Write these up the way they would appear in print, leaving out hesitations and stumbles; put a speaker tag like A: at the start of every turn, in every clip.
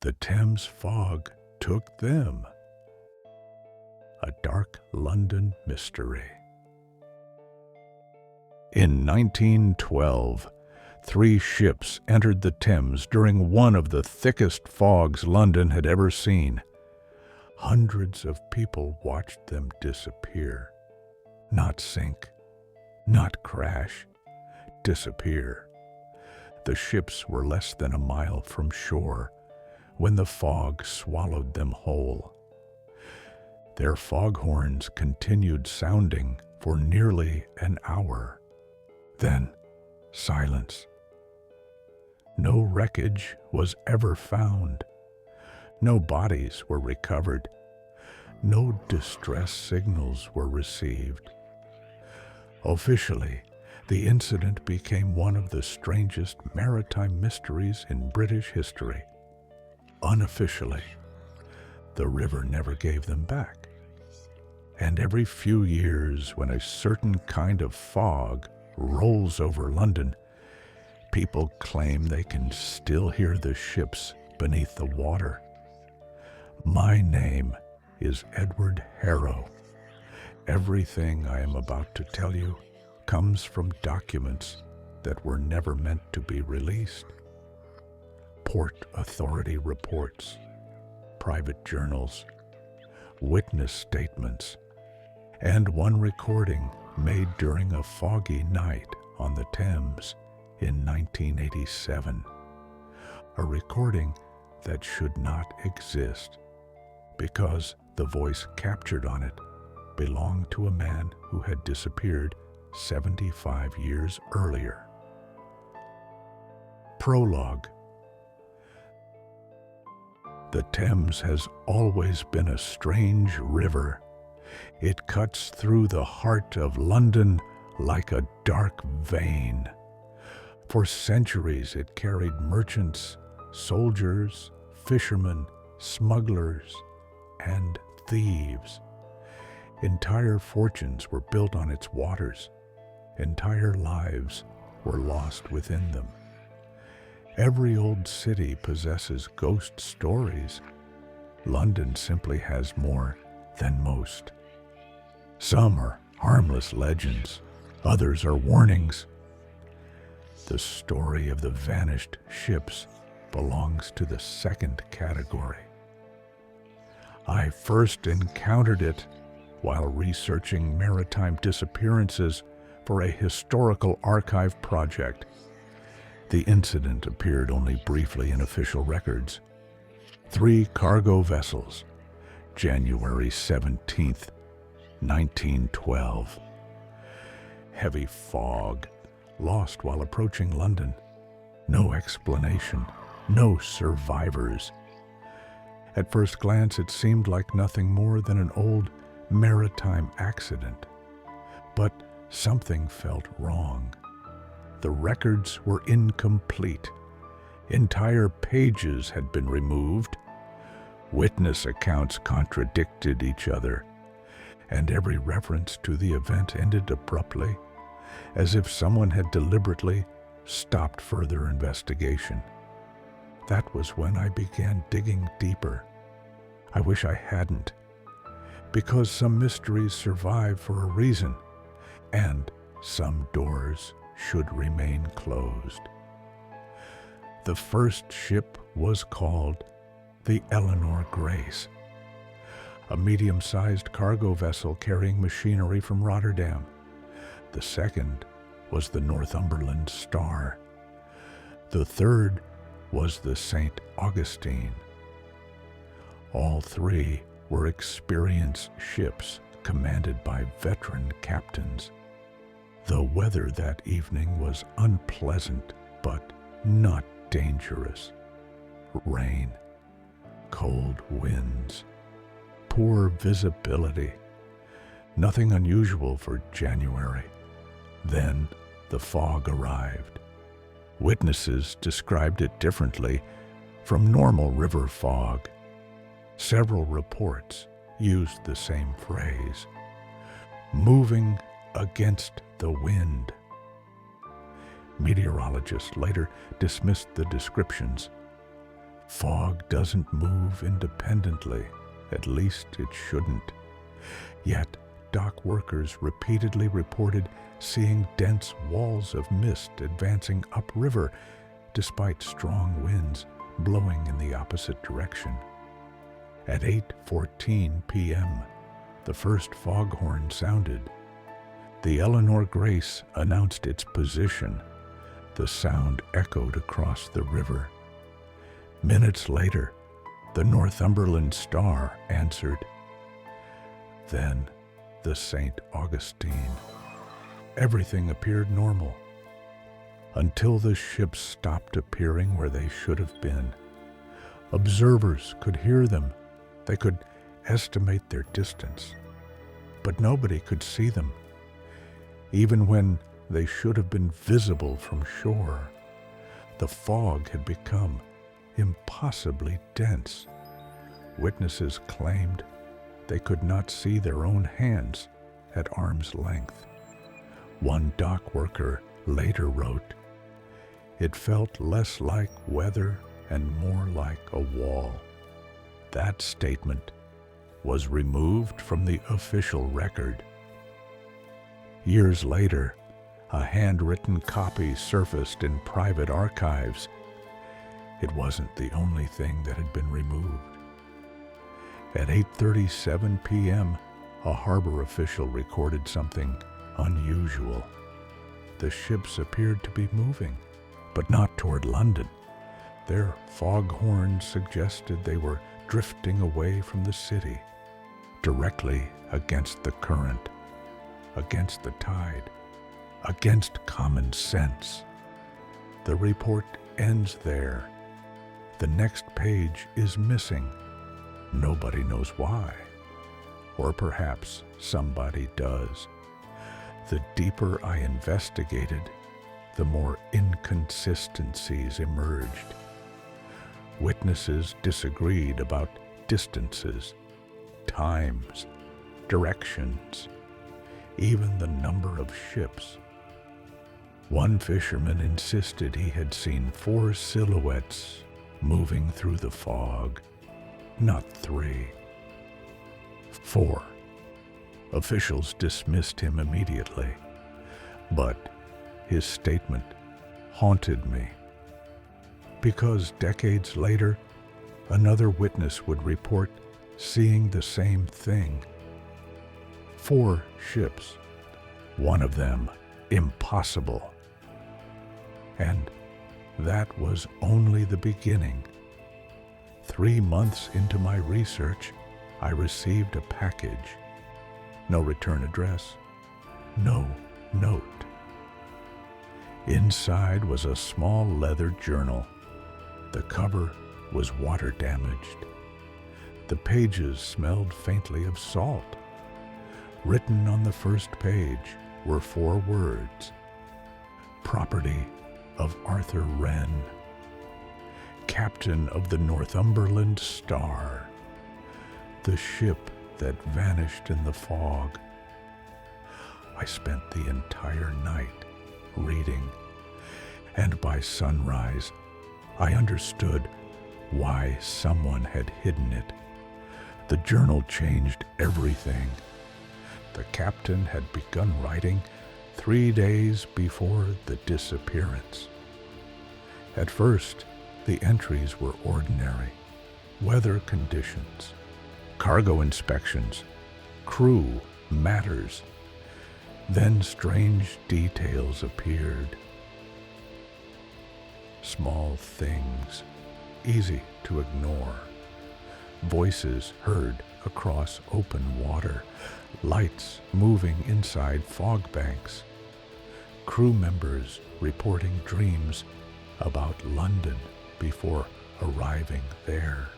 A: The Thames fog took them. A dark London mystery. In 1912, 3 ships entered the Thames during one of the thickest fogs London had ever seen. Hundreds of people watched them disappear. Not sink, not crash, disappear. The ships were less than a mile from shore when the fog swallowed them whole. Their foghorns continued sounding for nearly an hour. Then, silence. No wreckage was ever found. No bodies were recovered. No distress signals were received. Officially, the incident became one of the strangest maritime mysteries in British history. Unofficially, the river never gave them back. And every few years, when a certain kind of fog rolls over London, people claim they can still hear the ships beneath the water. My name is Edward Harrow. Everything I am about to tell you comes from documents that were never meant to be released. Port Authority reports, private journals, witness statements, and one recording made during a foggy night on the Thames in 1987. A recording that should not exist because the voice captured on it belonged to a man who had disappeared 75 years earlier. Prologue. The Thames has always been a strange river. It cuts through the heart of London like a dark vein. For centuries it carried merchants, soldiers, fishermen, smugglers, and thieves. Entire fortunes were built on its waters. Entire lives were lost within them. Every old city possesses ghost stories. London simply has more than most. Some are harmless legends, others are warnings. The story of the vanished ships belongs to the second category. I first encountered it while researching maritime disappearances for a historical archive project. The incident appeared only briefly in official records. 3 cargo vessels, January 17th, 1912. Heavy fog, lost while approaching London. No explanation, no survivors. At first glance, it seemed like nothing more than an old maritime accident. But something felt wrong. The records were incomplete. Entire pages had been removed. Witness accounts contradicted each other, and every reference to the event ended abruptly, as if someone had deliberately stopped further investigation. That was when I began digging deeper. I wish I hadn't, because some mysteries survive for a reason, and some doors should remain closed. The first ship was called the Eleanor Grace, a medium-sized cargo vessel carrying machinery from Rotterdam. The second was the Northumberland Star. The third was the St. Augustine. All 3 were experienced ships commanded by veteran captains. The weather that evening was unpleasant, but not dangerous. Rain, cold winds, poor visibility. Nothing unusual for January. Then the fog arrived. Witnesses described it differently from normal river fog. Several reports used the same phrase, moving against the wind. Meteorologists later dismissed the descriptions. Fog doesn't move independently, at least it shouldn't. Yet, dock workers repeatedly reported seeing dense walls of mist advancing upriver despite strong winds blowing in the opposite direction. At 8:14 p.m., the first foghorn sounded. The Eleanor Grace announced its position. The sound echoed across the river. Minutes later, the Northumberland Star answered. Then, the St. Augustine. Everything appeared normal, until the ships stopped appearing where they should have been. Observers could hear them. They could estimate their distance, but nobody could see them, even when they should have been visible from shore. The fog had become impossibly dense. Witnesses claimed they could not see their own hands at arm's length. One dock worker later wrote, "It felt less like weather and more like a wall." That statement was removed from the official record. Years later, a handwritten copy surfaced in private archives. It wasn't the only thing that had been removed. At 8:37 p.m., a harbor official recorded something unusual. The ships appeared to be moving, but not toward London. Their foghorns suggested they were drifting away from the city, directly against the current, against the tide, against common sense. The report ends there. The next page is missing. Nobody knows why. Or perhaps somebody does. The deeper I investigated, the more inconsistencies emerged. Witnesses disagreed about distances, times, directions, even the number of ships. One fisherman insisted he had seen 4 silhouettes moving through the fog, not 3. 4. Officials dismissed him immediately, but his statement haunted me, because decades later, another witness would report seeing the same thing. 4 ships, one of them impossible. And that was only the beginning. 3 months into my research, I received a package. No return address, no note. Inside was a small leather journal. The cover was water damaged. The pages smelled faintly of salt. Written on the first page were 4 words: property of Arthur Wren, captain of the Northumberland Star, the ship that vanished in the fog. I spent the entire night reading, and by sunrise, I understood why someone had hidden it. The journal changed everything. The captain had begun writing 3 days before the disappearance. At first, the entries were ordinary: weather conditions, cargo inspections, crew matters. Then strange details appeared. Small things, easy to ignore. Voices heard across open water, lights moving inside fog banks, crew members reporting dreams about London before arriving there.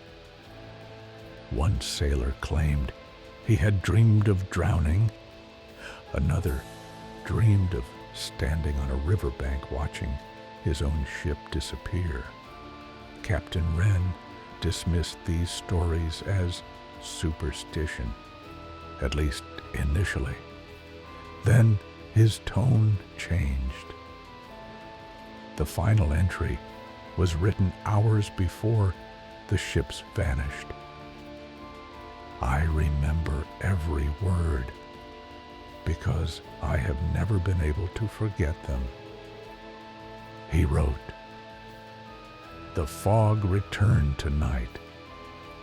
A: One sailor claimed he had dreamed of drowning. Another dreamed of standing on a riverbank watching his own ship disappear. Captain Wren dismissed these stories as superstition, at least initially. Then his tone changed. The final entry was written hours before the ships vanished. I remember every word because I have never been able to forget them. He wrote, "The fog returned tonight.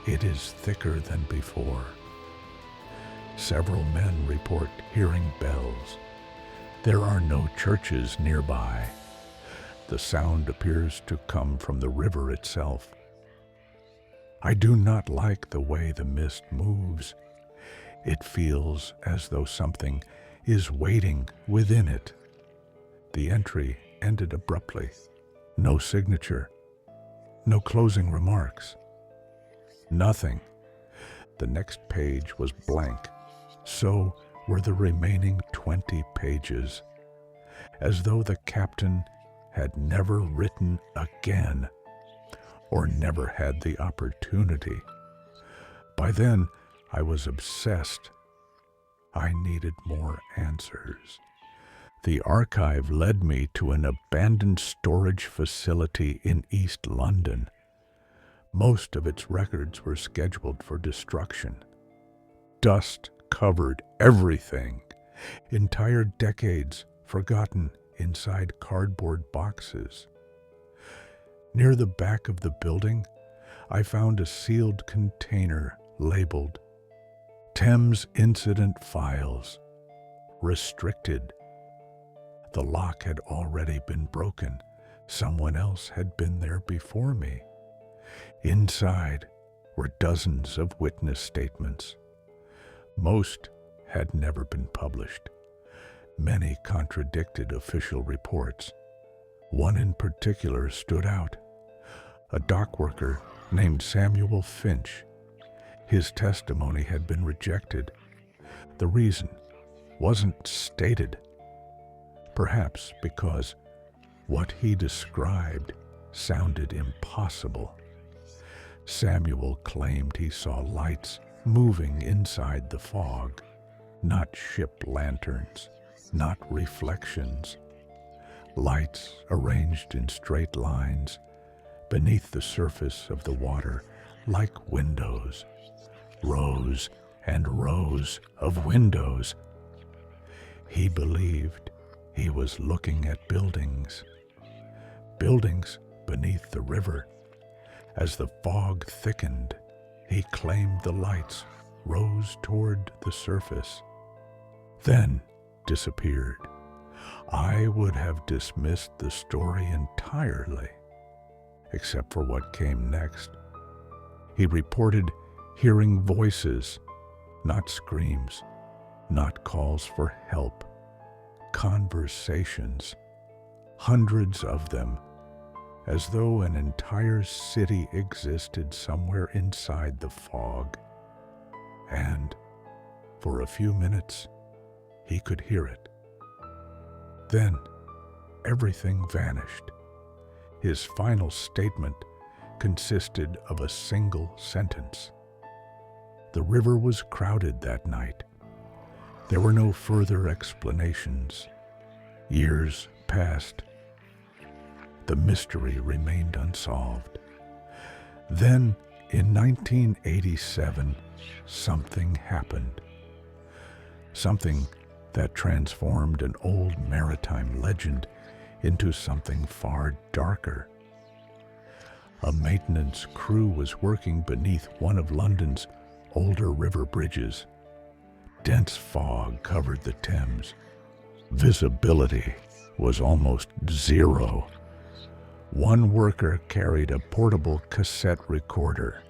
A: It is thicker than before. Several men report hearing bells. There are no churches nearby. The sound appears to come from the river itself. I do not like the way the mist moves. It feels as though something is waiting within it." The entry ended abruptly. No signature. No closing remarks. Nothing. The next page was blank. So were the remaining 20 pages, as though the captain had never written again, or never had the opportunity. By then, I was obsessed. I needed more answers. The archive led me to an abandoned storage facility in East London. Most of its records were scheduled for destruction. Dust covered everything. Entire decades forgotten inside cardboard boxes. Near the back of the building, I found a sealed container labeled Thames Incident Files, Restricted. The lock had already been broken. Someone else had been there before me. Inside were dozens of witness statements. Most had never been published. Many contradicted official reports. One in particular stood out. A dock worker named Samuel Finch. His testimony had been rejected. The reason wasn't stated. Perhaps because what he described sounded impossible. Samuel claimed he saw lights moving inside the fog, not ship lanterns, not reflections. Lights arranged in straight lines beneath the surface of the water like windows, rows and rows of windows. He believed he was looking at buildings beneath the river. As the fog thickened, he claimed the lights rose toward the surface, then disappeared. I would have dismissed the story entirely, except for what came next. He reported hearing voices, not screams, not calls for help, conversations, hundreds of them, as though an entire city existed somewhere inside the fog. And for a few minutes, he could hear it. Then everything vanished. His final statement consisted of a single sentence. The river was crowded that night. There were no further explanations. Years passed. The mystery remained unsolved. Then, in 1987, something happened. Something that transformed an old maritime legend into something far darker. A maintenance crew was working beneath one of London's older river bridges. Dense fog covered the Thames. Visibility was almost zero. One worker carried a portable cassette recorder.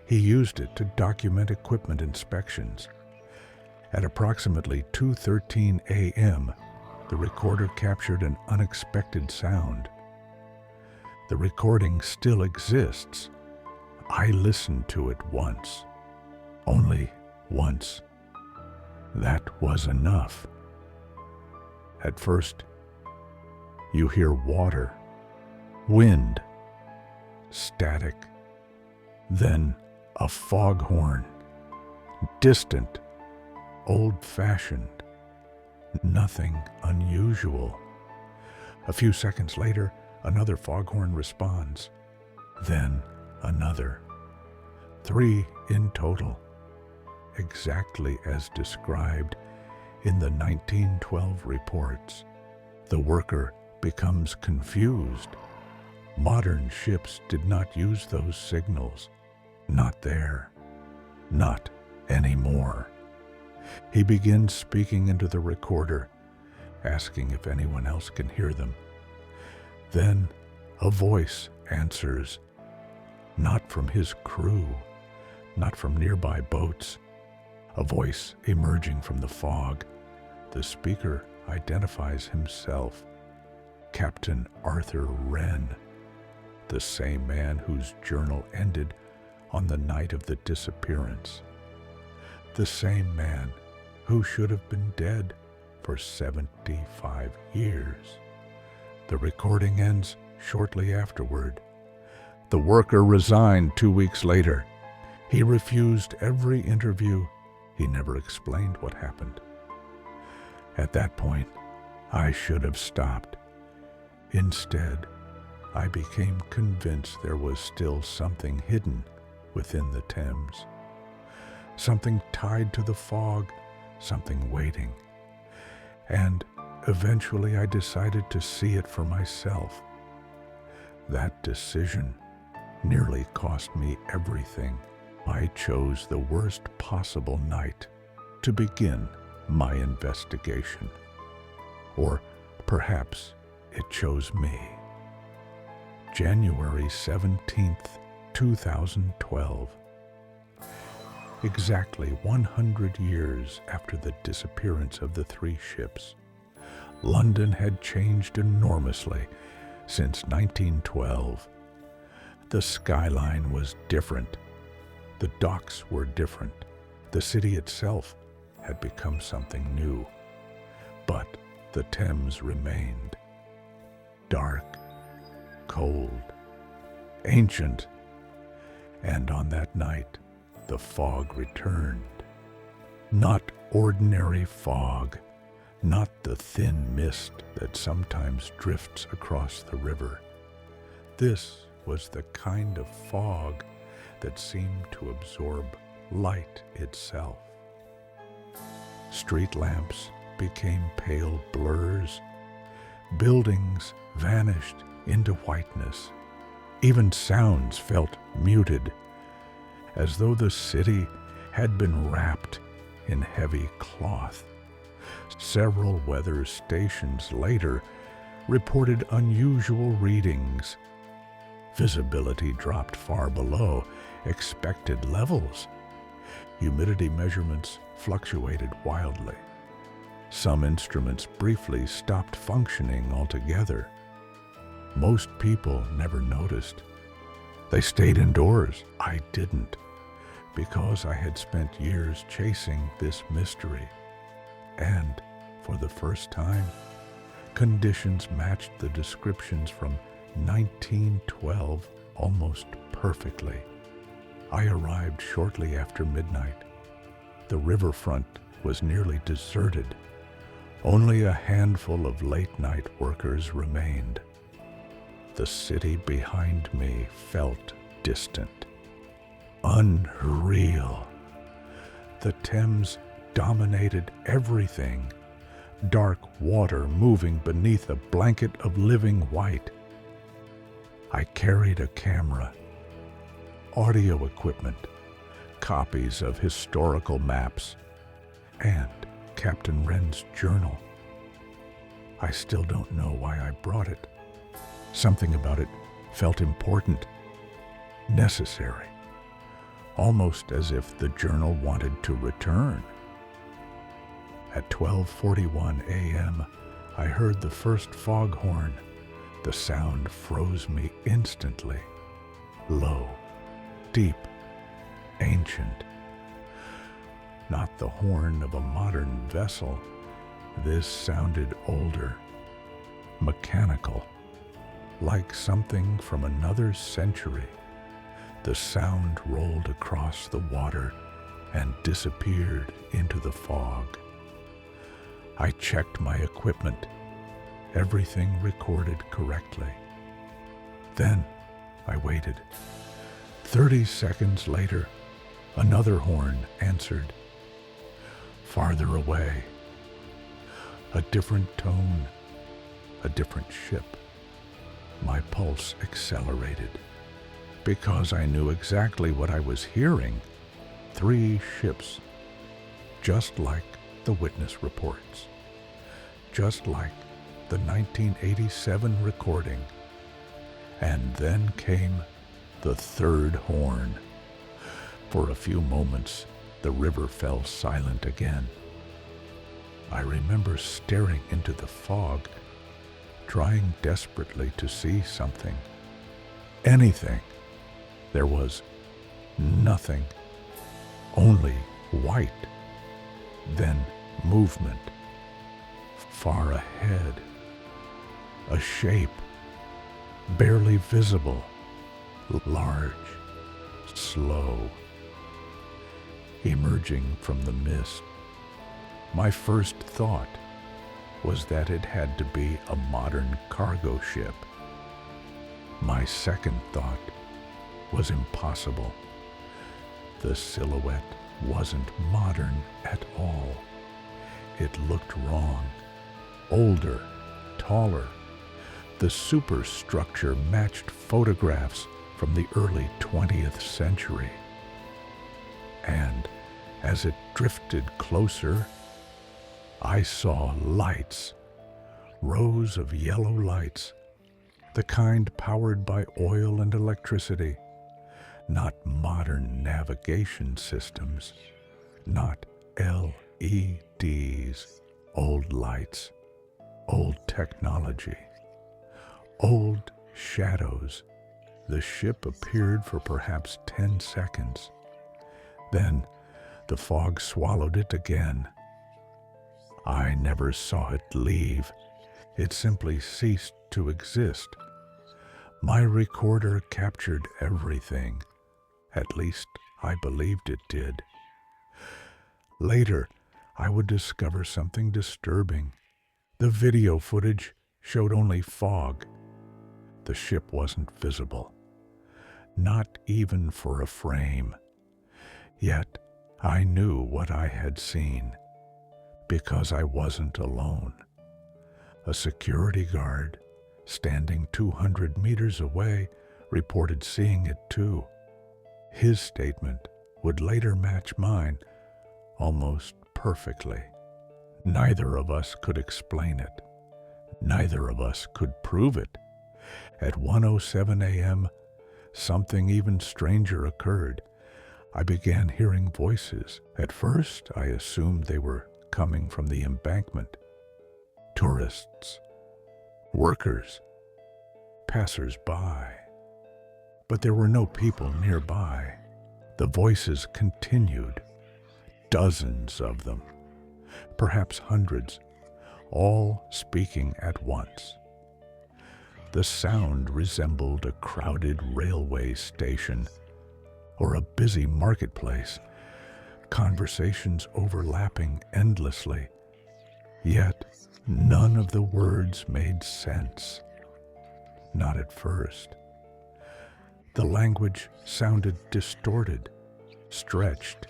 A: He used it to document equipment inspections. At approximately 2:13 a.m., the recorder captured an unexpected sound. The recording still exists. I listened to it once. Only once. That was enough. At first, you hear water, wind, static, then a foghorn, distant, old-fashioned, nothing unusual. A few seconds later, another foghorn responds, then another. 3 in total, exactly as described in the 1912 reports. The worker becomes confused. Modern ships did not use those signals. Not there. Not anymore. He begins speaking into the recorder, asking if anyone else can hear them. Then a voice answers, not from his crew, not from nearby boats. A voice emerging from the fog. The speaker identifies himself, Captain Arthur Wren, the same man whose journal ended on the night of the disappearance. The same man who should have been dead for 75 years. The recording ends shortly afterward. The worker resigned 2 weeks later. He refused every interview. He never explained what happened. At that point, I should have stopped. Instead, I became convinced there was still something hidden within the Thames. Something tied to the fog, something waiting. And eventually I decided to see it for myself. That decision nearly cost me everything. I chose the worst possible night to begin my investigation. Or perhaps it chose me. January 17th, 2012. Exactly 100 years after the disappearance of the 3 ships, London had changed enormously since 1912. The skyline was different. The docks were different. The city itself had become something new. But the Thames remained. Dark, cold, ancient. And on that night, the fog returned. Not ordinary fog, not the thin mist that sometimes drifts across the river. This was the kind of fog that seemed to absorb light itself. Street lamps became pale blurs. Buildings vanished into whiteness. Even sounds felt muted, as though the city had been wrapped in heavy cloth. Several weather stations later reported unusual readings. Visibility dropped far below expected levels. Humidity measurements fluctuated wildly. Some instruments briefly stopped functioning altogether. Most people never noticed. They stayed indoors. I didn't, because I had spent years chasing this mystery. And, for the first time, conditions matched the descriptions from 1912 almost perfectly. I arrived shortly after midnight. The riverfront was nearly deserted. Only a handful of late-night workers remained. The city behind me felt distant, unreal. The Thames dominated everything. Dark water moving beneath a blanket of living white. I carried a camera, audio equipment, copies of historical maps, and Captain Wren's journal. I still don't know why I brought it. Something about it felt important, necessary, almost as if the journal wanted to return. At 12:41 a.m., I heard the first foghorn. The sound froze me instantly. Low, deep, ancient. Not the horn of a modern vessel. This sounded older, mechanical, like something from another century. The sound rolled across the water and disappeared into the fog. I checked my equipment. Everything recorded correctly. Then I waited. 30 seconds later, another horn answered. Farther away, a different tone, a different ship. My pulse accelerated because I knew exactly what I was hearing. 3 ships, just like the witness reports, just like the 1987 recording. And then came the third horn. For a few moments, the river fell silent again. I remember staring into the fog, trying desperately to see something, anything. There was nothing, only white, then movement. Far ahead, a shape, barely visible, large, slow, emerging from the mist. My first thought was that it had to be a modern cargo ship. My second thought was impossible. The silhouette wasn't modern at all. It looked wrong, older, taller. The superstructure matched photographs from the early 20th century. And as it drifted closer, I saw lights, rows of yellow lights, the kind powered by oil and electricity, not modern navigation systems, not LEDs, old lights, old technology, old shadows. The ship appeared for perhaps 10 seconds. Then the fog swallowed it again. I never saw it leave. It simply ceased to exist. My recorder captured everything. At least I believed it did. Later, I would discover something disturbing. The video footage showed only fog. The ship wasn't visible, not even for a frame. Yet I knew what I had seen, because I wasn't alone. A security guard, standing 200 meters away, reported seeing it too. His statement would later match mine almost perfectly. Neither of us could explain it. Neither of us could prove it. At 1:07 a.m., something even stranger occurred. I began hearing voices. At first, I assumed they were coming from the embankment. Tourists, workers, passers-by. But there were no people nearby. The voices continued, dozens of them, perhaps hundreds, all speaking at once. The sound resembled a crowded railway station or a busy marketplace, conversations overlapping endlessly. Yet none of the words made sense. Not at first. The language sounded distorted, stretched,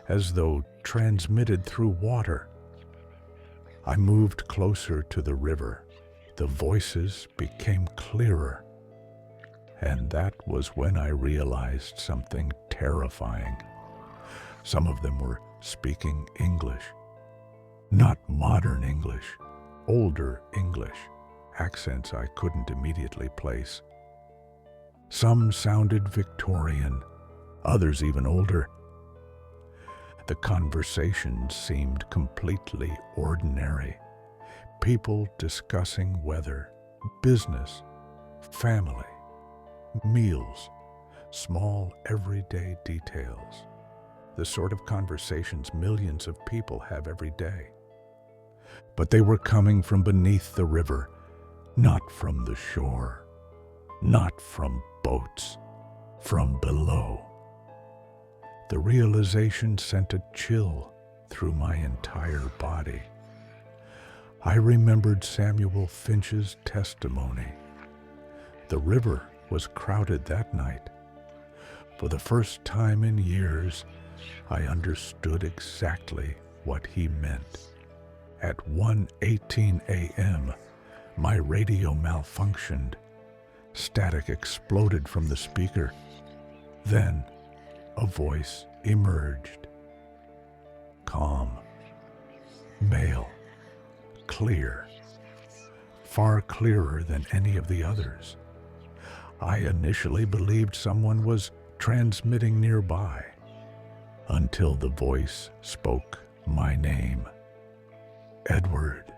A: as though transmitted through water. I moved closer to the river. The voices became clearer. And that was when I realized something terrifying. Some of them were speaking English. Not modern English, older English, accents I couldn't immediately place. Some sounded Victorian, others even older. The conversations seemed completely ordinary. People discussing weather, business, family, meals, small everyday details. The sort of conversations millions of people have every day. But they were coming from beneath the river, not from the shore, not from boats, from below. The realization sent a chill through my entire body. I remembered Samuel Finch's testimony. The river was crowded that night. For the first time in years, I understood exactly what he meant. At 1:18 a.m., my radio malfunctioned. Static exploded from the speaker. Then, a voice emerged. Calm, male, clear, far clearer than any of the others. I initially believed someone was transmitting nearby, until the voice spoke my name. Edward.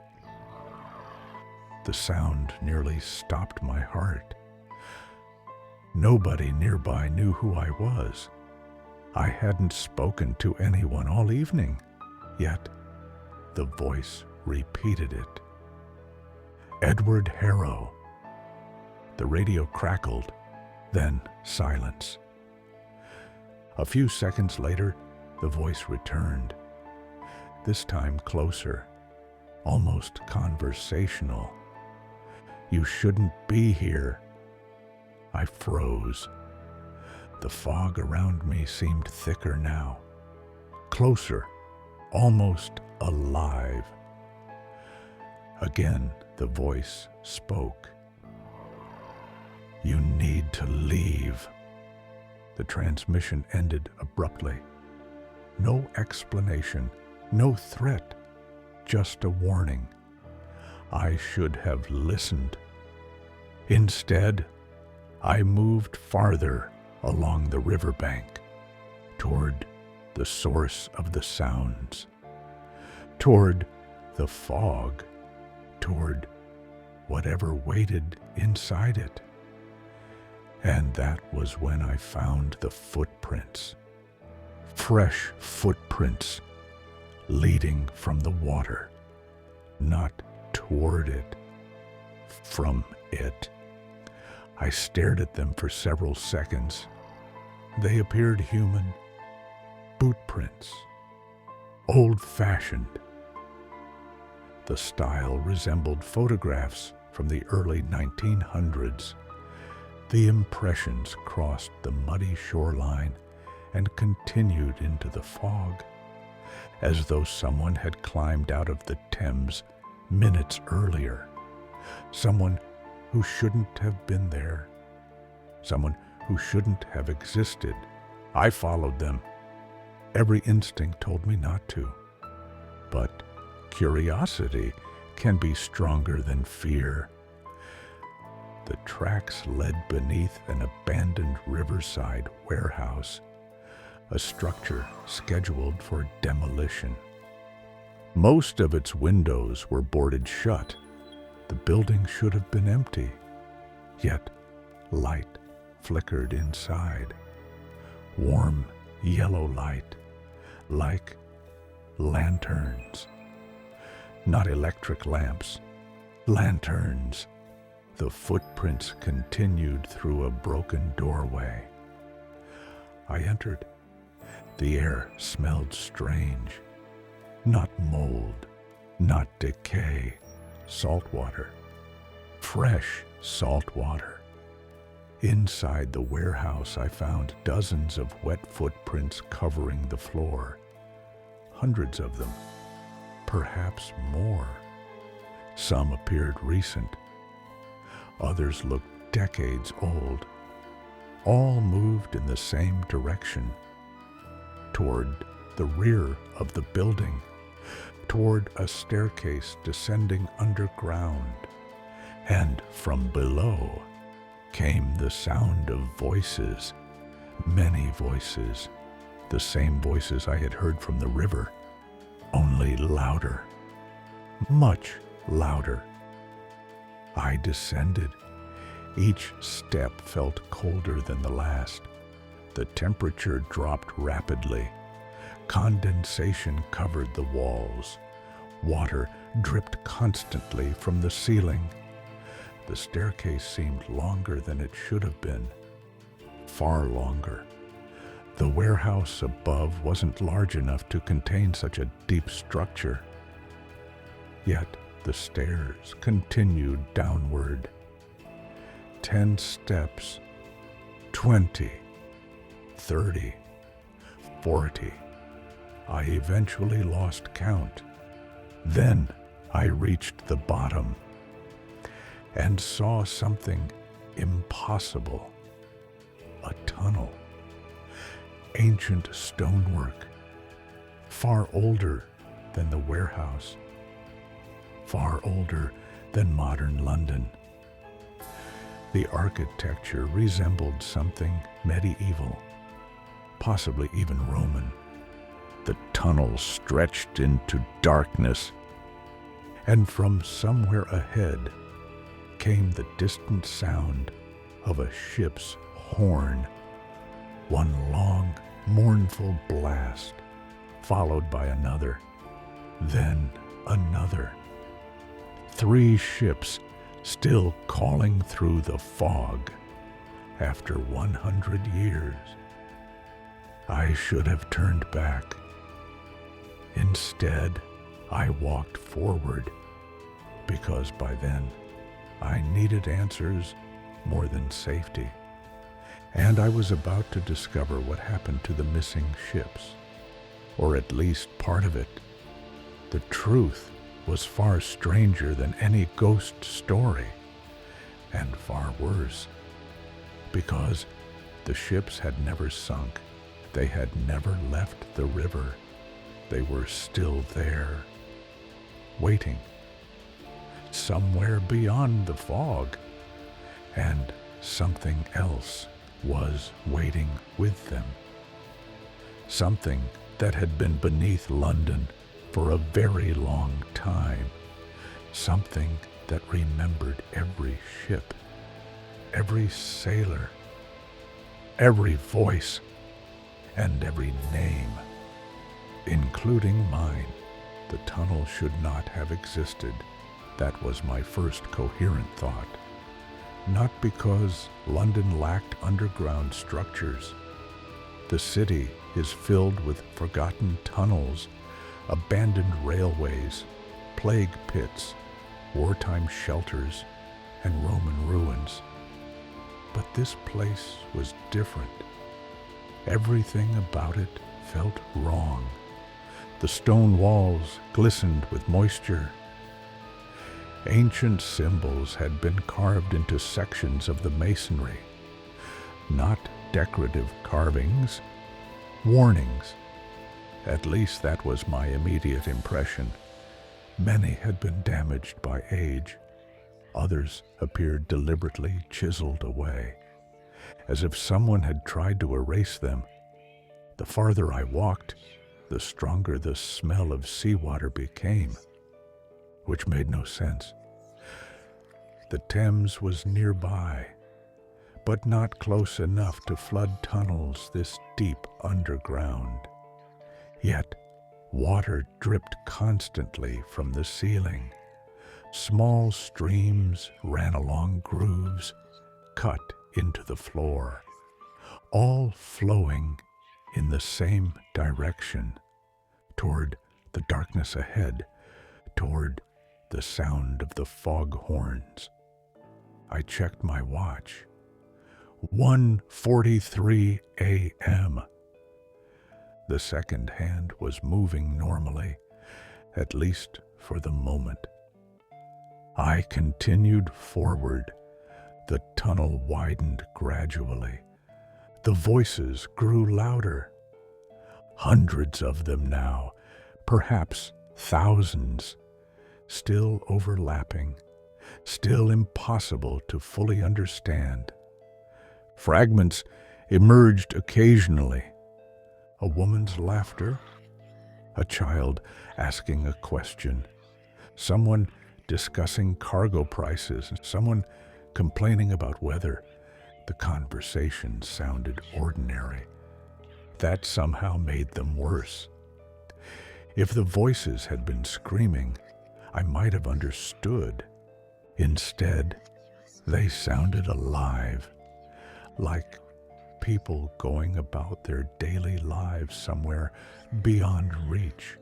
A: The sound nearly stopped my heart. Nobody nearby knew who I was. I hadn't spoken to anyone all evening, yet the voice repeated it. Edward Harrow. The radio crackled, then silence. A few seconds later, the voice returned, this time closer, almost conversational. You shouldn't be here. I froze. The fog around me seemed thicker now, closer, almost alive. Again, the voice spoke. You need to leave. The transmission ended abruptly. No explanation, no threat, just a warning. I should have listened. Instead, I moved farther along the riverbank, toward the source of the sounds, toward the fog, toward whatever waited inside it. And that was when I found the footprints, fresh footprints leading from the water, not toward it, from it. I stared at them for several seconds. They appeared human, boot prints, old-fashioned. The style resembled photographs from the early 1900s. The impressions crossed the muddy shoreline and continued into the fog, as though someone had climbed out of the Thames minutes earlier. Someone who shouldn't have been there. Someone who shouldn't have existed. I followed them. Every instinct told me not to. But curiosity can be stronger than fear. The tracks led beneath an abandoned riverside warehouse, a structure scheduled for demolition. Most of its windows were boarded shut. The building should have been empty, yet light flickered inside. Warm yellow light, like lanterns. Not electric lamps, lanterns. The footprints continued through a broken doorway. I entered. The air smelled strange. Not mold, not decay. Salt water. Fresh salt water. Inside the warehouse, I found dozens of wet footprints covering the floor. Hundreds of them. Perhaps more. Some appeared recent. Others looked decades old. All moved in the same direction, toward the rear of the building, toward a staircase descending underground. And from below came the sound of voices, many voices, the same voices I had heard from the river, only louder, much louder. I descended. Each step felt colder than the last. The temperature dropped rapidly. Condensation covered the walls. Water dripped constantly from the ceiling. The staircase seemed longer than it should have been. Far longer. The warehouse above wasn't large enough to contain such a deep structure. Yet the stairs continued downward. 10 steps, 20, 30, 40. I eventually lost count. Then I reached the bottom and saw something impossible. A tunnel. Ancient stonework. Far older than the warehouse. Far older than modern London. The architecture resembled something medieval, possibly even Roman. The tunnel stretched into darkness, and from somewhere ahead came the distant sound of a ship's horn. One long, mournful blast, followed by another, then another. 3 ships still calling through the fog after 100 years. I should have turned back. Instead, I walked forward because by then I needed answers more than safety. And I was about to discover what happened to the missing ships, or at least part of it. The truth was far stranger than any ghost story, and far worse, because the ships had never sunk. They had never left the river. They were still there, waiting, somewhere beyond the fog, and something else was waiting with them. Something that had been beneath London for a very long time. Something that remembered every ship, every sailor, every voice, and every name, including mine. The tunnel should not have existed. That was my first coherent thought. Not because London lacked underground structures. The city is filled with forgotten tunnels, abandoned railways, plague pits, wartime shelters, and Roman ruins. But this place was different. Everything about it felt wrong. The stone walls glistened with moisture. Ancient symbols had been carved into sections of the masonry. Not decorative carvings, warnings. At least that was my immediate impression. Many had been damaged by age. Others appeared deliberately chiseled away, as if someone had tried to erase them. The farther I walked, the stronger the smell of seawater became, which made no sense. The Thames was nearby, but not close enough to flood tunnels this deep underground. Yet, water dripped constantly from the ceiling. Small streams ran along grooves, cut into the floor, all flowing in the same direction, toward the darkness ahead, toward the sound of the foghorns. I checked my watch. 1:43 a.m. The second hand was moving normally, at least for the moment. I continued forward. The tunnel widened gradually. The voices grew louder. Hundreds of them now, perhaps thousands, still overlapping, still impossible to fully understand. Fragments emerged occasionally. A woman's laughter, a child asking a question, someone discussing cargo prices, someone complaining about weather. The conversation sounded ordinary. That somehow made them worse. If the voices had been screaming, I might have understood. Instead, they sounded alive, like people going about their daily lives somewhere beyond reach.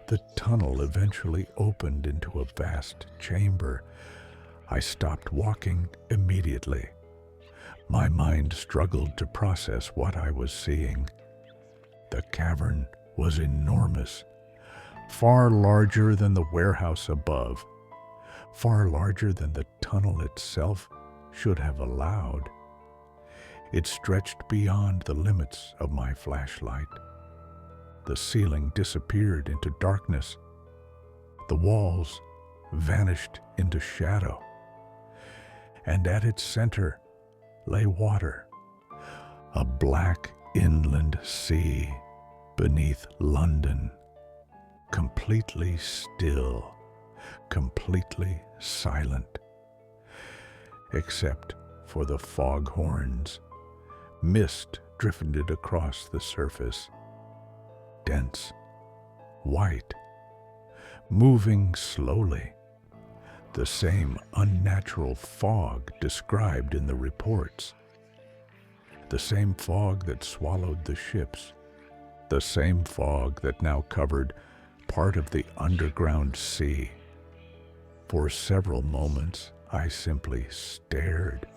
A: The tunnel eventually opened into a vast chamber. I stopped walking immediately. My mind struggled to process what I was seeing. The cavern was enormous, far larger than the warehouse above, far larger than the tunnel itself should have allowed. It stretched beyond the limits of my flashlight. The ceiling disappeared into darkness. The walls vanished into shadow. And at its center lay water, a black inland sea beneath London, completely still, completely silent, except for the foghorns. Mist drifted across the surface, dense, white, moving slowly, the same unnatural fog described in the reports, the same fog that swallowed the ships, the same fog that now covered part of the underground sea. For several moments, I simply stared,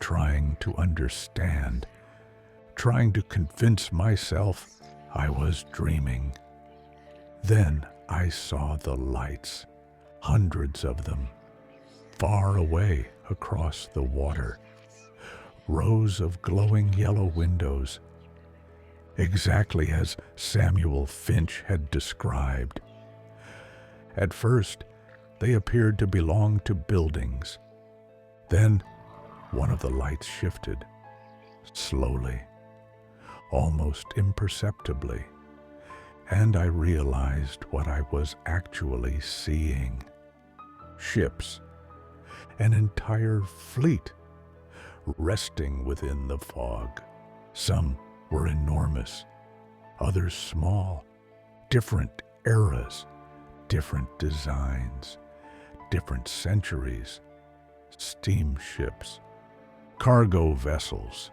A: trying to understand, trying to convince myself I was dreaming. Then I saw the lights, hundreds of them, far away across the water, rows of glowing yellow windows, exactly as Samuel Finch had described. At first, they appeared to belong to buildings. Then, one of the lights shifted, slowly, almost imperceptibly, and I realized what I was actually seeing. Ships, an entire fleet, resting within the fog. Some were enormous, others small, different eras, different designs, different centuries, steamships, cargo vessels,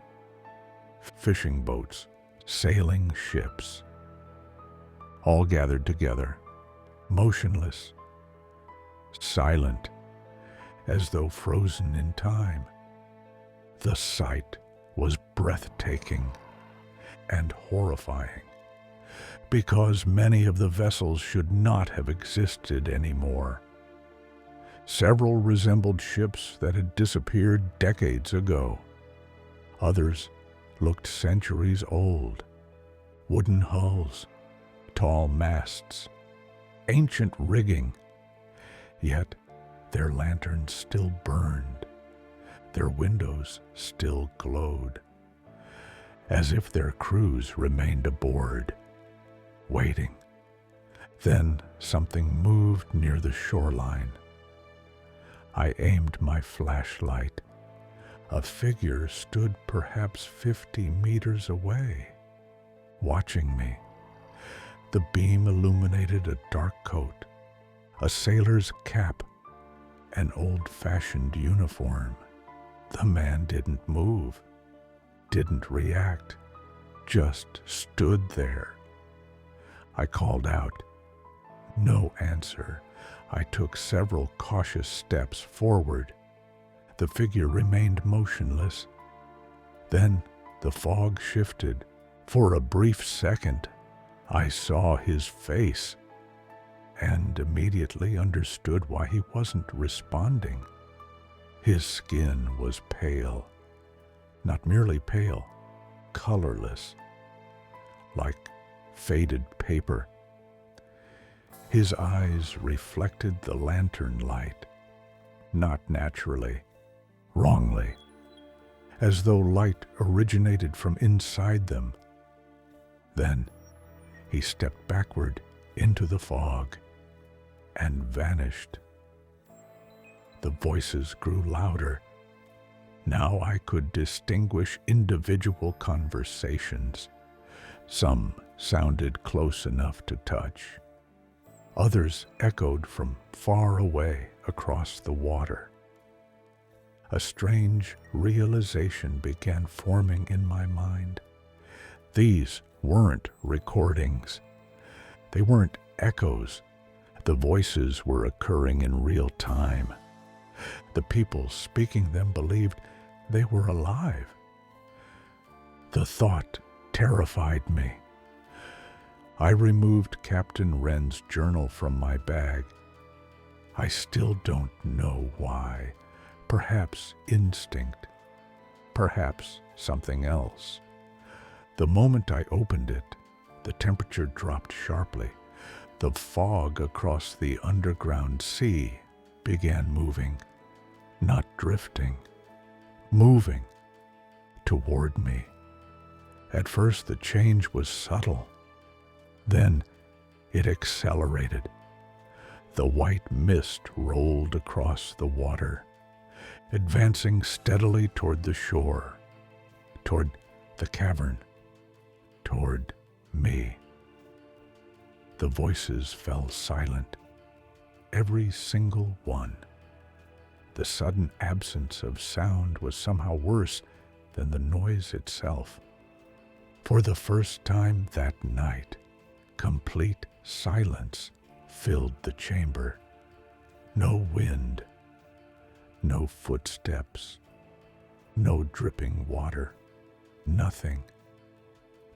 A: fishing boats, sailing ships, all gathered together, motionless, silent, as though frozen in time. The sight was breathtaking and horrifying, because many of the vessels should not have existed anymore. Several resembled ships that had disappeared decades ago. Others looked centuries old. Wooden hulls, tall masts, ancient rigging. Yet their lanterns still burned. Their windows still glowed, as if their crews remained aboard, waiting. Then something moved near the shoreline. I aimed my flashlight. A figure stood perhaps 50 meters away, watching me. The beam illuminated a dark coat, a sailor's cap, an old-fashioned uniform. The man didn't move, didn't react, just stood there. I called out. No answer. I took several cautious steps forward. The figure remained motionless. Then the fog shifted. For a brief second, I saw his face and immediately understood why he wasn't responding. His skin was pale, not merely pale, colorless, like faded paper. His eyes reflected the lantern light, not naturally, wrongly, as though light originated from inside them. Then he stepped backward into the fog and vanished. The voices grew louder. Now I could distinguish individual conversations. Some sounded close enough to touch. Others echoed from far away across the water. A strange realization began forming in my mind. These weren't recordings. They weren't echoes. The voices were occurring in real time. The people speaking them believed they were alive. The thought terrified me. I removed Captain Wren's journal from my bag. I still don't know why. Perhaps instinct. Perhaps something else. The moment I opened it, the temperature dropped sharply. The fog across the underground sea began moving, not drifting, moving toward me. At first the change was subtle. Then it accelerated. The white mist rolled across the water, advancing steadily toward the shore, toward the cavern, toward me. The voices fell silent, every single one. The sudden absence of sound was somehow worse than the noise itself. For the first time that night, complete silence filled the chamber. No wind, no footsteps, no dripping water, nothing.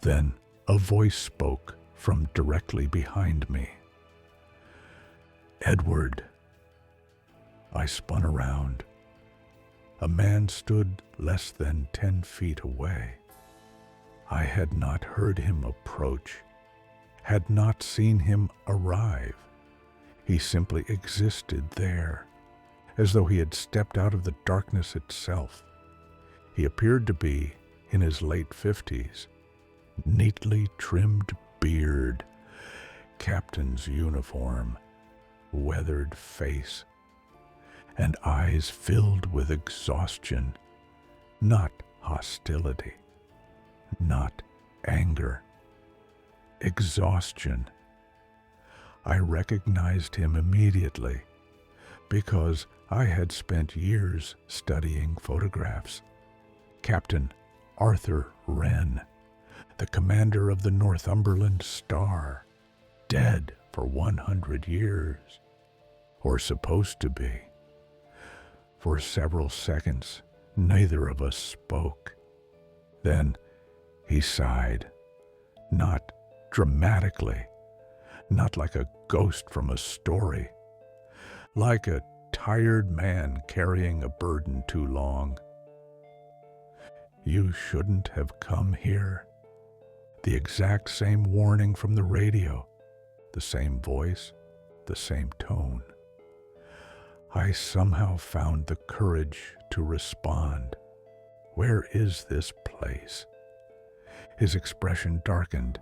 A: Then a voice spoke from directly behind me. "Edward." I spun around. A man stood less than 10 feet away. I had not heard him approach, had not seen him arrive. He simply existed there, as though he had stepped out of the darkness itself. He appeared to be in his late 50s, neatly trimmed beard, captain's uniform, weathered face, and eyes filled with exhaustion, not hostility, not anger. Exhaustion. I recognized him immediately because I had spent years studying photographs. Captain Arthur Wren, the commander of the Northumberland Star, dead for 100 years, or supposed to be. For several seconds, neither of us spoke. Then he sighed, not dramatically, not like a ghost from a story, like a tired man carrying a burden too long. "You shouldn't have come here." The exact same warning from the radio, the same voice, the same tone. I somehow found the courage to respond. "Where is this place?" His expression darkened.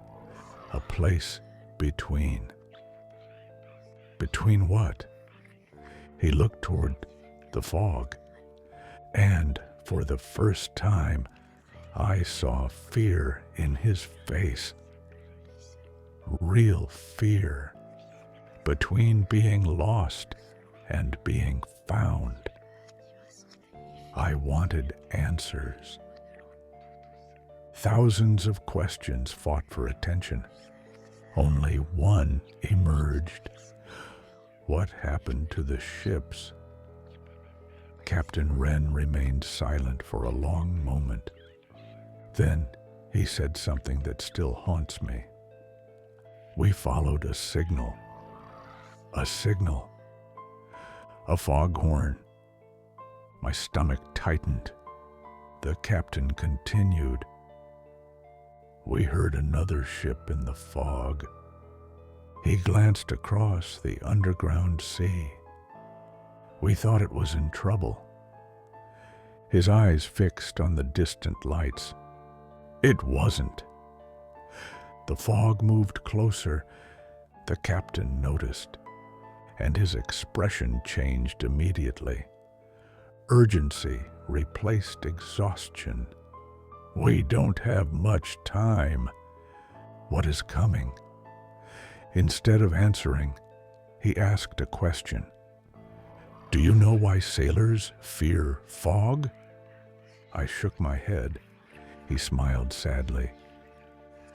A: "A place between." Between what? He looked toward the fog, and for the first time, I saw fear in his face. Real fear. Between being lost and being found. I wanted answers. Thousands of questions fought for attention. Only one emerged. What happened to the ships? Captain Wren remained silent for a long moment. Then he said something that still haunts me. "We followed a signal. A signal. A foghorn." My stomach tightened. The captain continued. "We heard another ship in the fog." He glanced across the underground sea. "We thought it was in trouble." His eyes fixed on the distant lights. It wasn't. The fog moved closer. The captain noticed, and his expression changed immediately. Urgency replaced exhaustion. "We don't have much time. What is coming?" Instead of answering, he asked a question. "Do you know why sailors fear fog?" I shook my head. He smiled sadly.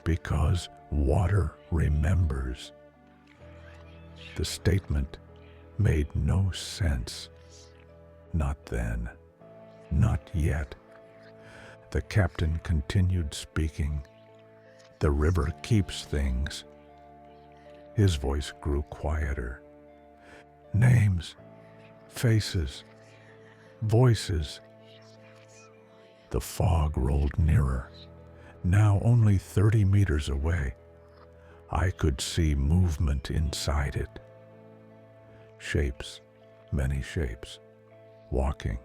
A: "Because water remembers." The statement made no sense. Not then. Not yet. The captain continued speaking. The river keeps things. His voice grew quieter. Names, faces, voices. The fog rolled nearer, now only 30 meters away. I could see movement inside it. Shapes, many shapes, walking,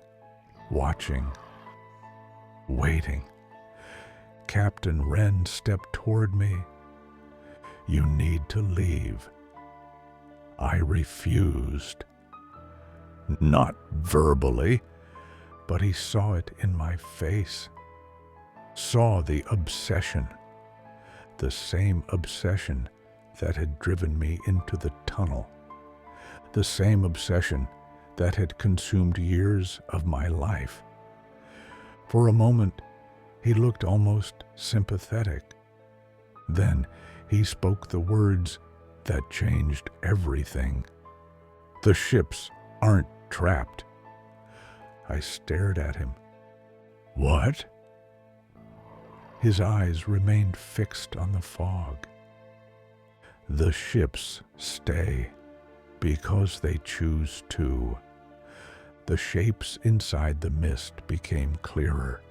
A: watching, waiting. Captain Wren stepped toward me. You need to leave. I refused. Not verbally, but he saw it in my face. Saw the obsession. The same obsession that had driven me into the tunnel. The same obsession that had consumed years of my life. For a moment, he looked almost sympathetic. Then he spoke the words that changed everything. The ships aren't trapped. I stared at him. What? His eyes remained fixed on the fog. The ships stay because they choose to. The shapes inside the mist became clearer.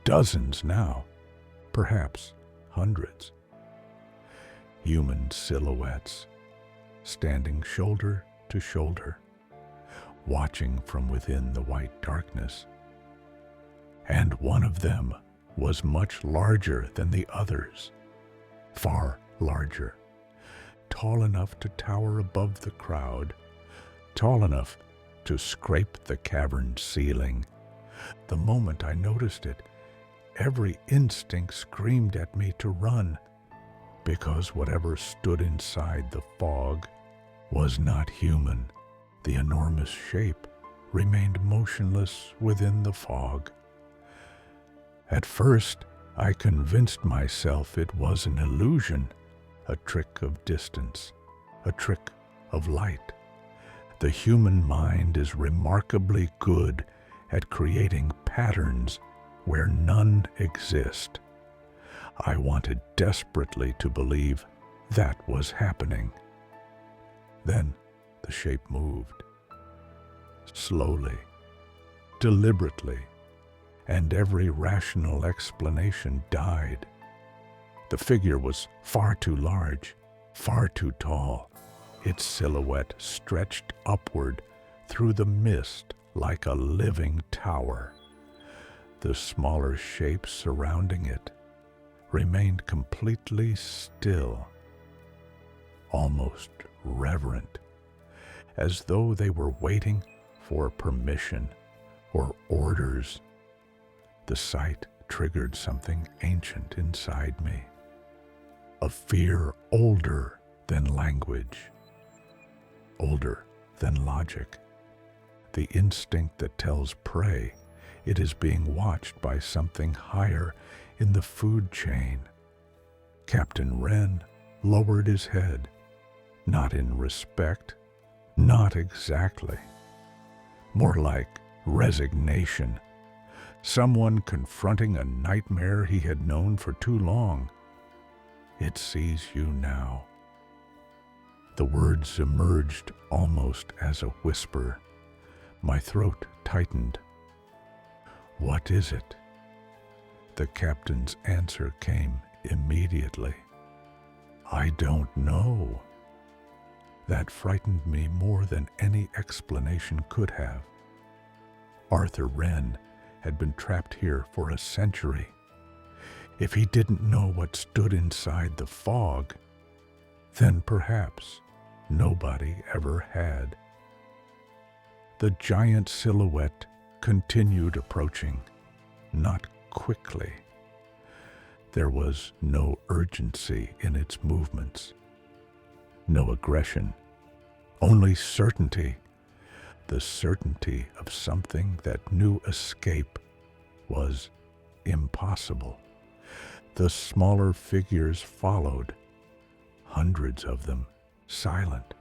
A: Dozens now, perhaps hundreds. Human silhouettes, standing shoulder to shoulder, watching from within the white darkness. And one of them was much larger than the others, far larger, tall enough to tower above the crowd, tall enough to scrape the cavern ceiling. The moment I noticed it, every instinct screamed at me to run, because whatever stood inside the fog was not human. The enormous shape remained motionless within the fog. At first, I convinced myself it was an illusion, a trick of distance, a trick of light. The human mind is remarkably good at creating patterns where none exist. I wanted desperately to believe that was happening. Then the shape moved. Slowly, deliberately, and every rational explanation died. The figure was far too large, far too tall. Its silhouette stretched upward through the mist like a living tower. The smaller shapes surrounding it remained completely still, almost reverent, as though they were waiting for permission or orders. The sight triggered something ancient inside me, a fear older than language, older than logic, the instinct that tells prey it is being watched by something higher in the food chain. Captain Wren lowered his head, not in respect, not exactly, more like resignation. Someone confronting a nightmare he had known for too long. It sees you now. The words emerged almost as a whisper. My throat tightened. What is it? The captain's answer came immediately. I don't know. That frightened me more than any explanation could have. Arthur Wren had been trapped here for a century. If he didn't know what stood inside the fog, then perhaps nobody ever had. The giant silhouette continued approaching, not quickly. There was no urgency in its movements, no aggression, only certainty, the certainty of something that knew escape was impossible. The smaller figures followed, hundreds of them, silent,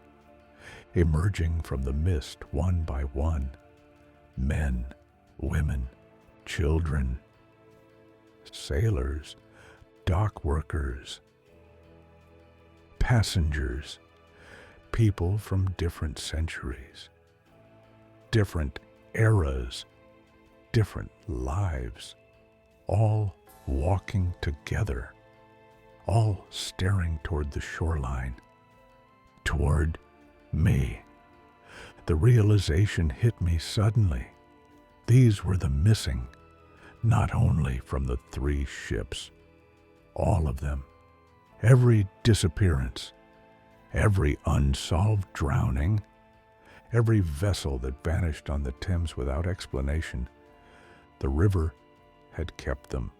A: emerging from the mist one by one. Men, women, children. sailors, dock workers, passengers, people from different centuries, different eras, different lives, all walking together, all staring toward the shoreline, toward me. The realization hit me suddenly. These were the missing, not only from the 3 ships, all of them, every disappearance, every unsolved drowning, every vessel that vanished on the Thames without explanation. The river had kept them.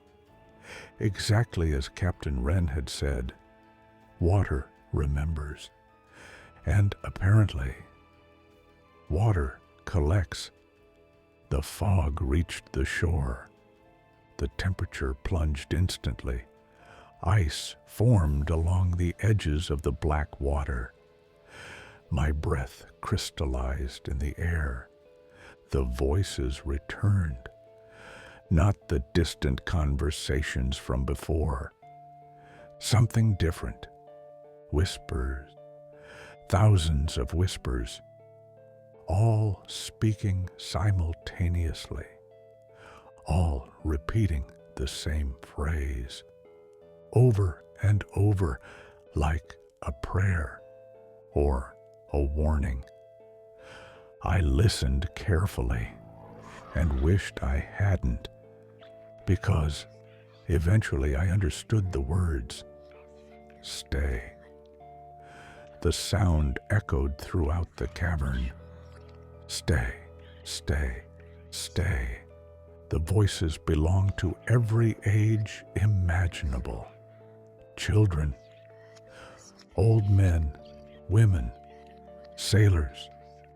A: Exactly as Captain Wren had said, water remembers. And apparently, water collects. The fog reached the shore. The temperature plunged instantly. Ice formed along the edges of the black water. My breath crystallized in the air. The voices returned, not the distant conversations from before. Something different. Whispers, thousands of whispers, all speaking simultaneously, all repeating the same phrase, over and over, like a prayer or a warning. I listened carefully and wished I hadn't, because eventually I understood the words, stay. The sound echoed throughout the cavern. Stay, stay, stay. The voices belonged to every age imaginable. Children, old men, women, sailors,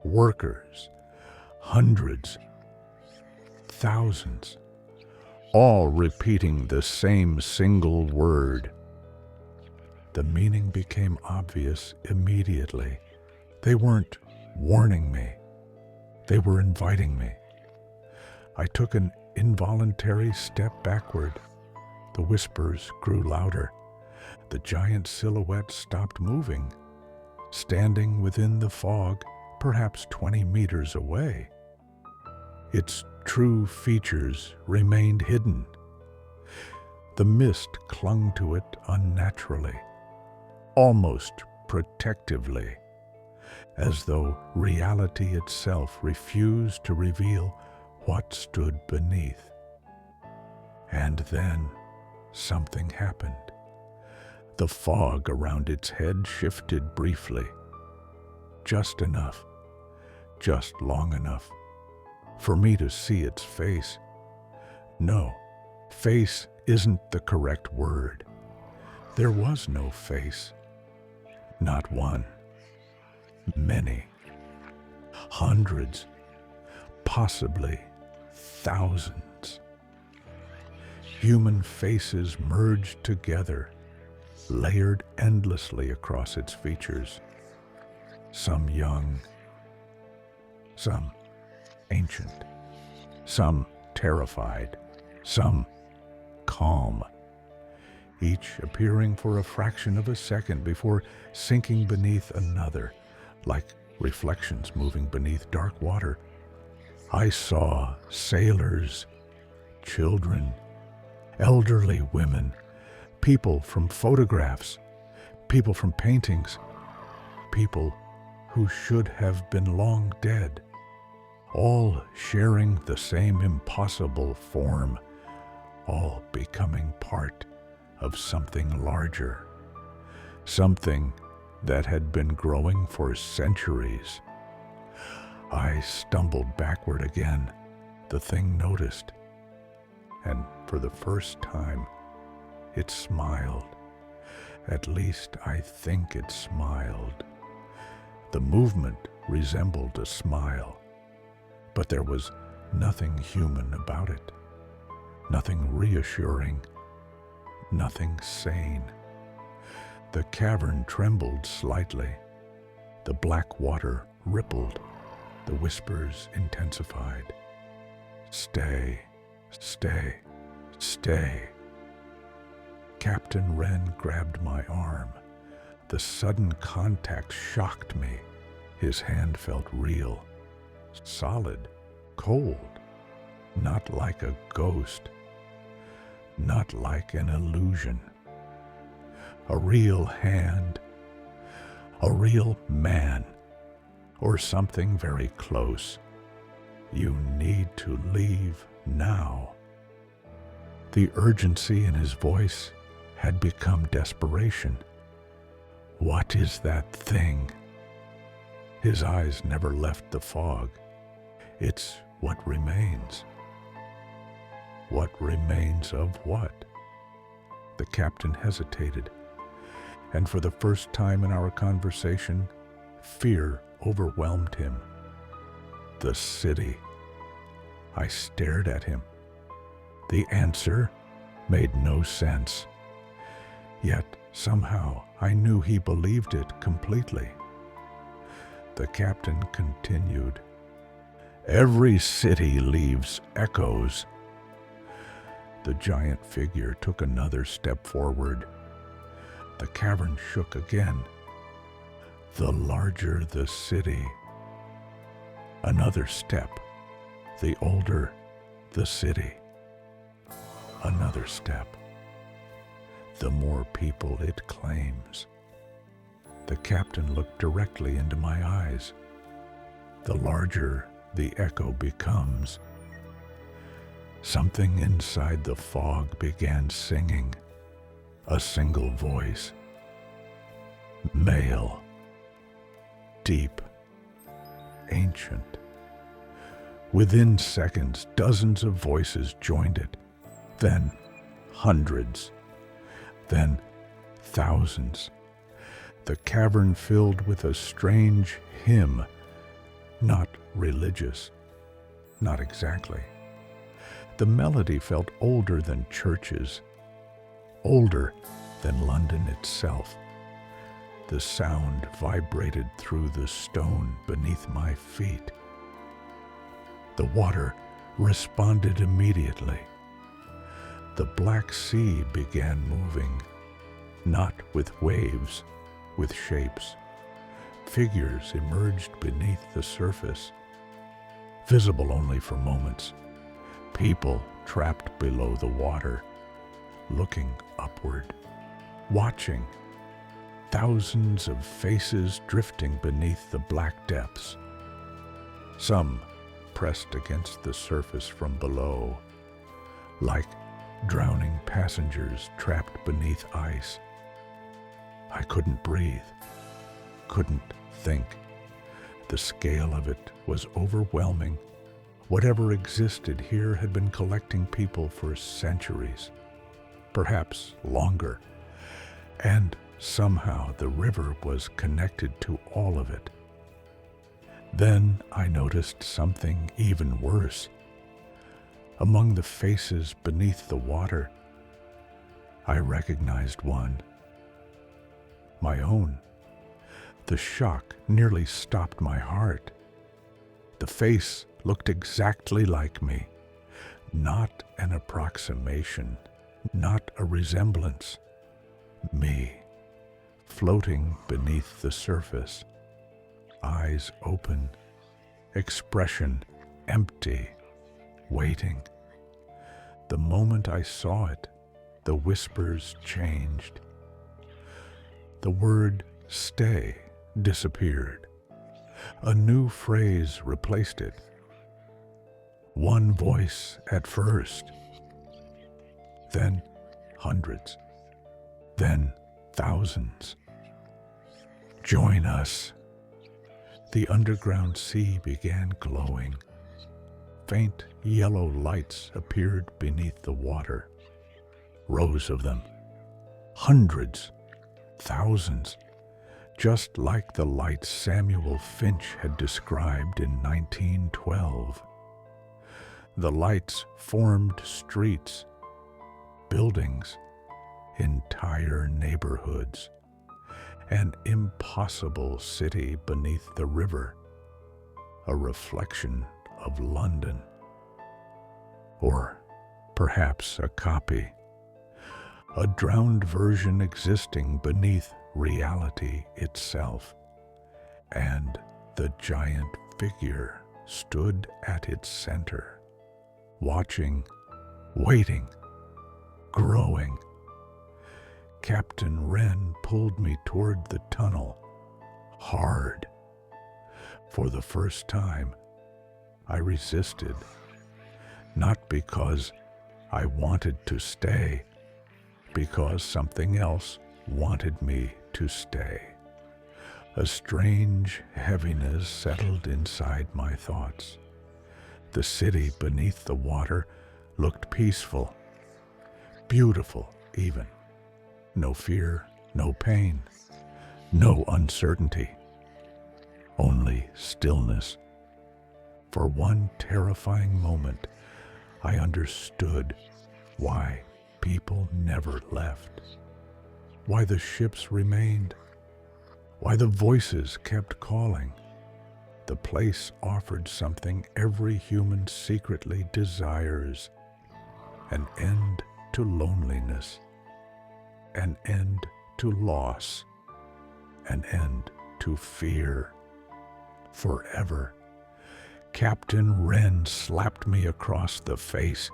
A: workers, hundreds, thousands, all repeating the same single word. The meaning became obvious immediately. They weren't warning me. They were inviting me. I took an involuntary step backward. The whispers grew louder. The giant silhouette stopped moving, standing within the fog, perhaps 20 meters away. Its true features remained hidden. The mist clung to it unnaturally, almost protectively, as though reality itself refused to reveal what stood beneath. And then something happened. The fog around its head shifted briefly, just enough, just long enough for me to see its face. No, face isn't the correct word. There was no face. Not one. Many. Hundreds. Possibly thousands. Human faces merged together, layered endlessly across its features. Some young, some ancient, some terrified, some calm, each appearing for a fraction of a second before sinking beneath another, like reflections moving beneath dark water. I saw sailors, children, elderly women, people from photographs, people from paintings, people who should have been long dead, all sharing the same impossible form, all becoming part of something larger, something that had been growing for centuries. I stumbled backward again. The thing noticed, and for the first time, it smiled. At least I think it smiled. The movement resembled a smile, but there was nothing human about it, nothing reassuring, nothing sane. The cavern trembled slightly. The black water rippled. The whispers intensified. Stay, stay, stay. Captain Wren grabbed my arm. The sudden contact shocked me. His hand felt real, solid, cold, not like a ghost, not like an illusion. A real hand, a real man, or something very close. You need to leave now. The urgency in his voice had become desperation. What is that thing? His eyes never left the fog. It's what remains. What remains of what? The captain hesitated, and for the first time in our conversation, fear overwhelmed him. The city. I stared at him. The answer made no sense. Yet somehow I knew he believed it completely. The captain continued, "Every city leaves echoes." The giant figure took another step forward. The cavern shook again. The larger the city. Another step. The older the city. Another step. The more people it claims. The captain looked directly into my eyes. The larger the echo becomes. Something inside the fog began singing. A single voice. Male. Deep. Ancient. Within seconds, dozens of voices joined it. Then hundreds. Then thousands. The cavern filled with a strange hymn, not religious, not exactly. The melody felt older than churches, older than London itself. The sound vibrated through the stone beneath my feet. The water responded immediately. The Black Sea began moving, not with waves, with shapes. Figures emerged beneath the surface, visible only for moments. People trapped below the water, looking upward, watching. Thousands of faces drifting beneath the black depths. Some pressed against the surface from below, like drowning passengers trapped beneath ice. I couldn't breathe, couldn't think. The scale of it was overwhelming. Whatever existed here had been collecting people for centuries, perhaps longer, and somehow the river was connected to all of it. Then I noticed something even worse. Among the faces beneath the water, I recognized one. My own. The shock nearly stopped my heart. The face looked exactly like me. Not an approximation, not a resemblance. Me, floating beneath the surface. Eyes open, expression empty, waiting. The moment I saw it, the whispers changed. The word "stay" disappeared. A new phrase replaced it. One voice at first, then hundreds, then thousands. Join us. The underground sea began glowing. Faint yellow lights appeared beneath the water. Rows of them. Hundreds. Thousands. Just like the lights Samuel Finch had described in 1912. The lights formed streets, buildings, entire neighborhoods. An impossible city beneath the river, a reflection of London. Or perhaps a copy, a drowned version existing beneath reality itself. And the giant figure stood at its center, watching, waiting, growing. Captain Wren pulled me toward the tunnel, hard. For the first time, I resisted, not because I wanted to stay, because something else wanted me to stay. A strange heaviness settled inside my thoughts. The city beneath the water looked peaceful, beautiful even. No fear, no pain, no uncertainty, only stillness. For one terrifying moment, I understood why people never left, why the ships remained, why the voices kept calling. The place offered something every human secretly desires: an end to loneliness, an end to loss, an end to fear. Forever. Captain Wren slapped me across the face.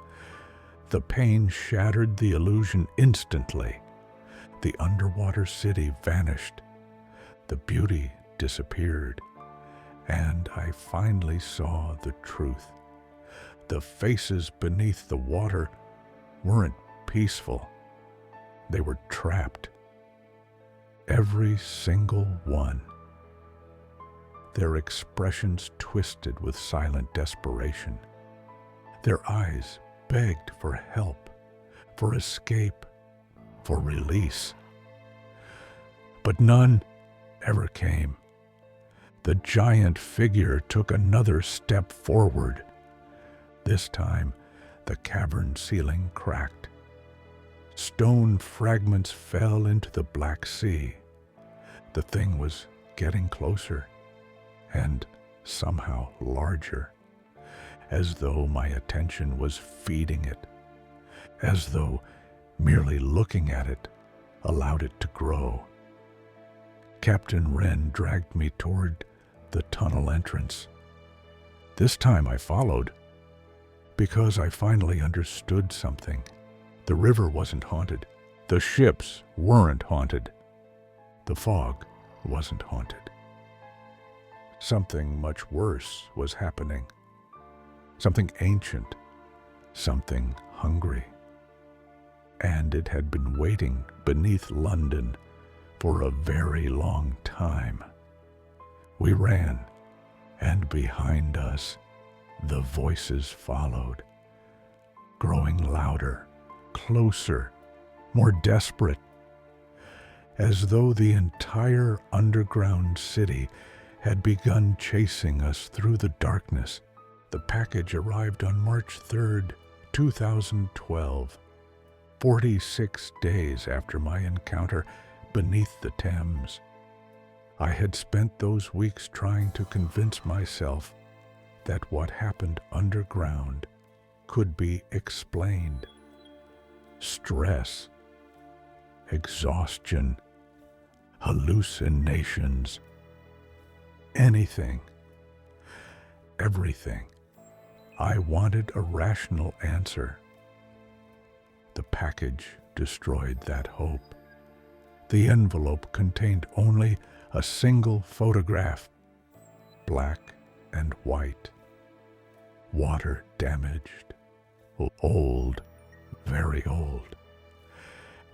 A: The pain shattered the illusion instantly. The underwater city vanished. The beauty disappeared. And I finally saw the truth. The faces beneath the water weren't peaceful. They were trapped. Every single one. Their expressions twisted with silent desperation. Their eyes begged for help, for escape, for release. But none ever came. The giant figure took another step forward. This time, the cavern ceiling cracked. Stone fragments fell into the Black Sea. The thing was getting closer, and somehow larger, as though my attention was feeding it, as though merely looking at it allowed it to grow. Captain Wren dragged me toward the tunnel entrance. This time I followed, because I finally understood something. The river wasn't haunted. The ships weren't haunted. The fog wasn't haunted. Something much worse was happening. Something ancient. Something hungry. And it had been waiting beneath London for a very long time. We ran, and behind us, the voices followed, growing louder, closer, more desperate, as though the entire underground city had begun chasing us through the darkness. The package arrived on March 3rd, 2012, 46 days after my encounter beneath the Thames. I had spent those weeks trying to convince myself that what happened underground could be explained. Stress, exhaustion, hallucinations, anything, everything. I wanted a rational answer. The package destroyed that hope. The envelope contained only a single photograph, black and white, water damaged, old, very old.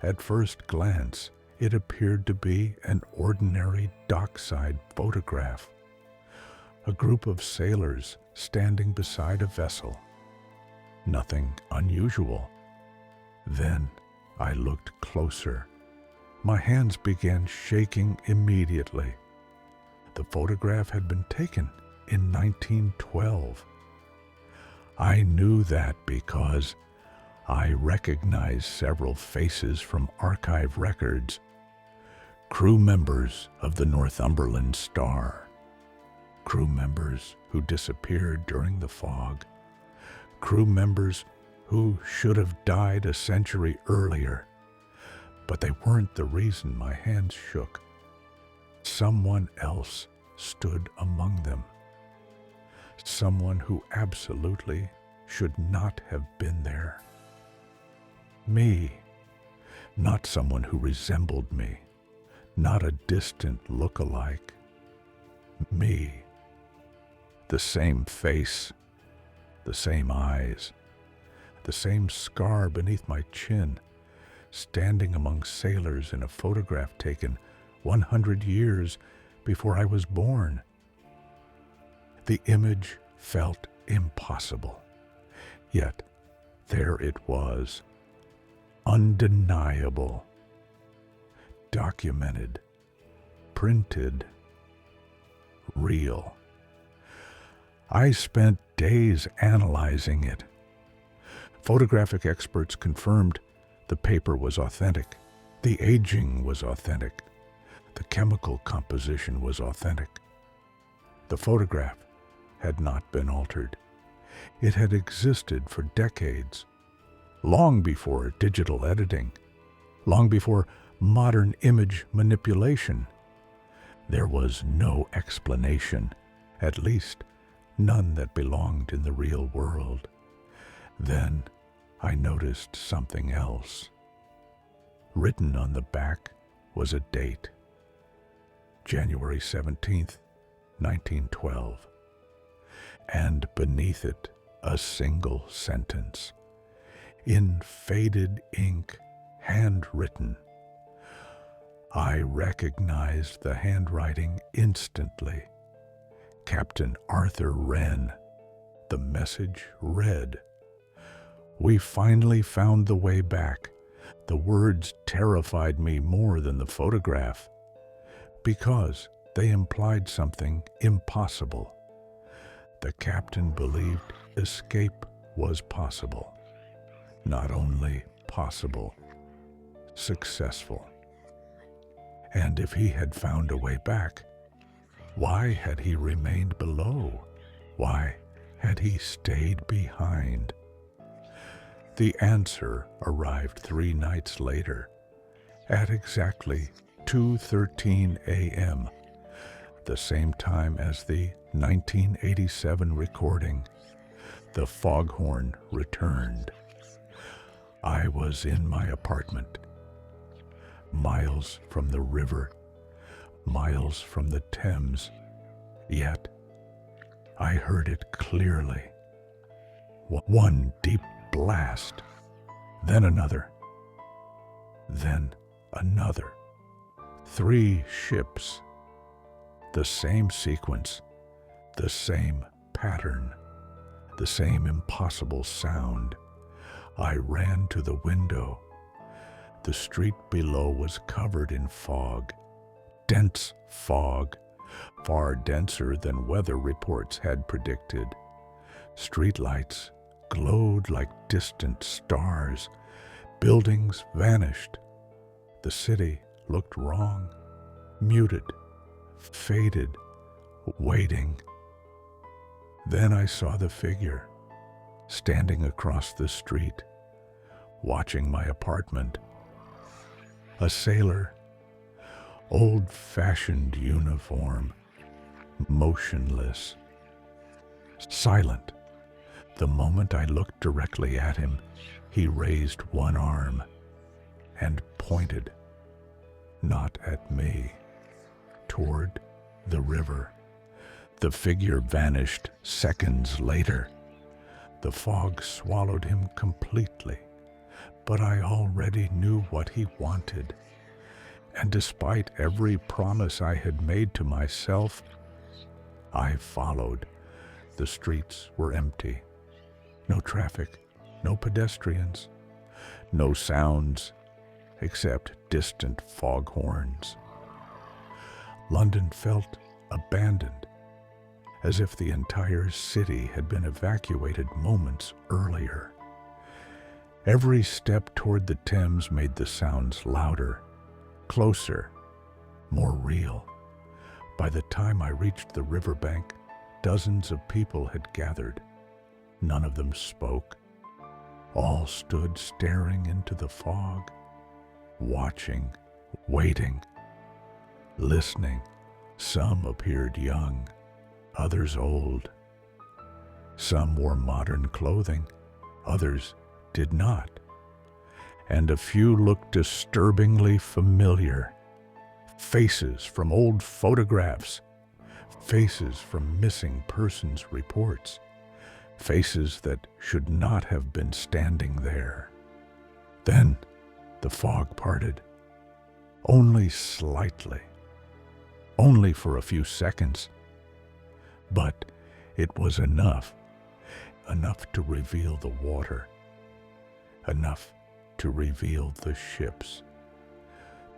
A: At first glance, it appeared to be an ordinary dockside photograph. A group of sailors standing beside a vessel. Nothing unusual. Then I looked closer. My hands began shaking immediately. The photograph had been taken in 1912. I knew that because I recognized several faces from archive records. Crew members of the Northumberland Star. Crew members who disappeared during the fog. Crew members who should have died a century earlier. but they weren't the reason my hands shook. Someone else stood among them. Someone who absolutely should not have been there. Me, not someone who resembled me, not a distant look-alike. Me, the same face, the same eyes, the same scar beneath my chin, standing among sailors in a photograph taken 100 years before I was born. The image felt impossible, yet there it was, undeniable, documented, printed, real. I spent days analyzing it. Photographic experts confirmed the paper was authentic, the aging was authentic, the chemical composition was authentic. The photograph had not been altered. It had existed for decades, long before digital editing, long before modern image manipulation. There was no explanation, at least none that belonged in the real world. Then I noticed something else. Written on the back was a date, January 17th, 1912, and beneath it a single sentence, in faded ink, handwritten. I recognized the handwriting instantly. Captain Arthur Wren. The message read, "We finally found the way back." The words terrified me more than the photograph, because they implied something impossible. The captain believed escape was possible. Not only possible, successful. And if he had found a way back, why had he remained below? Why had he stayed behind? The answer arrived 3 nights later, at exactly 2:13 a.m., the same time as the 1987 recording. The foghorn returned. I was in my apartment, miles from the river, miles from the Thames, yet I heard it clearly. One deep blast, then another, then another. 3 ships, the same sequence, the same pattern, the same impossible sound. I ran to the window. The street below was covered in fog, dense fog, far denser than weather reports had predicted. Streetlights glowed like distant stars. Buildings vanished. The city looked wrong, muted, faded, waiting. Then I saw the figure, standing across the street, watching my apartment. A sailor, old-fashioned uniform, motionless, silent. The moment I looked directly at him, he raised one arm and pointed, not at me, toward the river. The figure vanished seconds later. The fog swallowed him completely, but I already knew what he wanted. And despite every promise I had made to myself, I followed. The streets were empty. No traffic, no pedestrians, no sounds except distant foghorns. London felt abandoned, as if the entire city had been evacuated moments earlier. Every step toward the Thames made the sounds louder, closer, more real. By the time I reached the riverbank, dozens of people had gathered. None of them spoke. All stood staring into the fog, watching, waiting, listening. Some appeared young, others old. Some wore modern clothing, others did not. And a few looked disturbingly familiar. Faces from old photographs, faces from missing persons reports, faces that should not have been standing there. Then the fog parted, only slightly, only for a few seconds. But it was enough to reveal the water, enough to reveal the ships.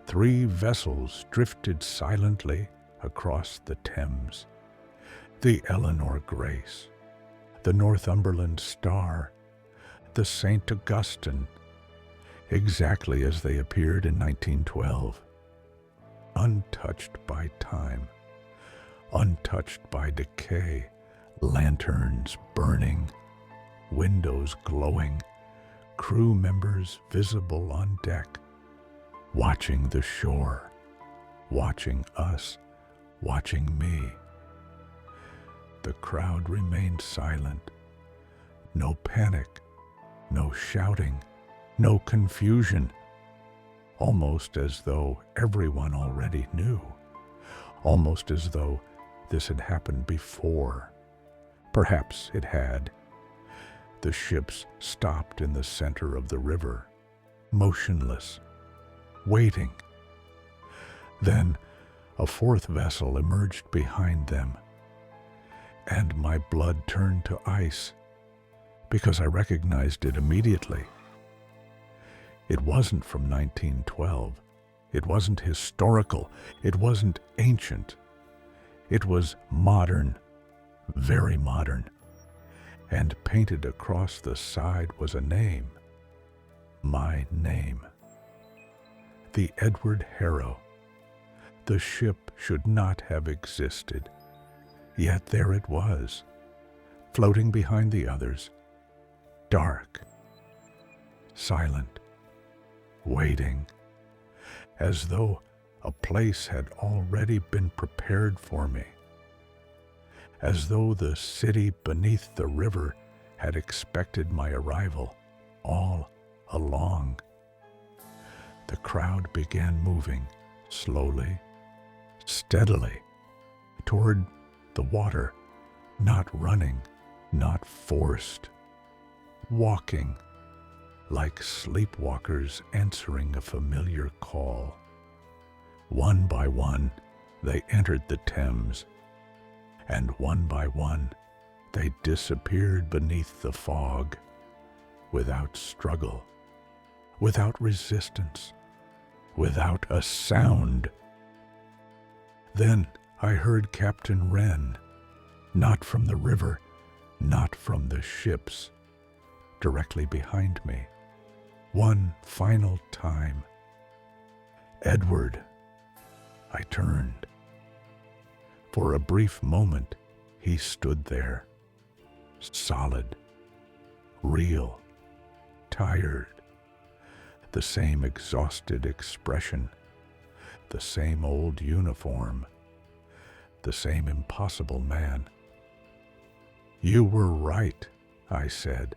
A: 3 vessels drifted silently across the Thames. The Eleanor Grace, the Northumberland Star, the St. Augustine, exactly as they appeared in 1912. Untouched by time, untouched by decay, lanterns burning, windows glowing, crew members visible on deck, watching the shore, watching us, watching me. The crowd remained silent. No panic, no shouting, no confusion. Almost as though everyone already knew. Almost as though this had happened before. Perhaps it had. The ships stopped in the center of the river, motionless, waiting. Then a 4th vessel emerged behind them, and my blood turned to ice because I recognized it immediately. It wasn't from 1912. It wasn't historical. It wasn't ancient. It was modern, very modern. And painted across the side was a name. My name. The Edward Harrow. The ship should not have existed. Yet there it was, floating behind the others, dark, silent, waiting, as though a place had already been prepared for me, as though the city beneath the river had expected my arrival all along. The crowd began moving slowly, steadily, toward the water, not running, not forced, walking like sleepwalkers answering a familiar call. One by one, they entered the Thames, and one by one, they disappeared beneath the fog, without struggle, without resistance, without a sound. Then I heard Captain Wren, not from the river, not from the ships, directly behind me, one final time. Edward. I turned. For a brief moment, he stood there, solid, real, tired, the same exhausted expression, the same old uniform, the same impossible man. "You were right," I said.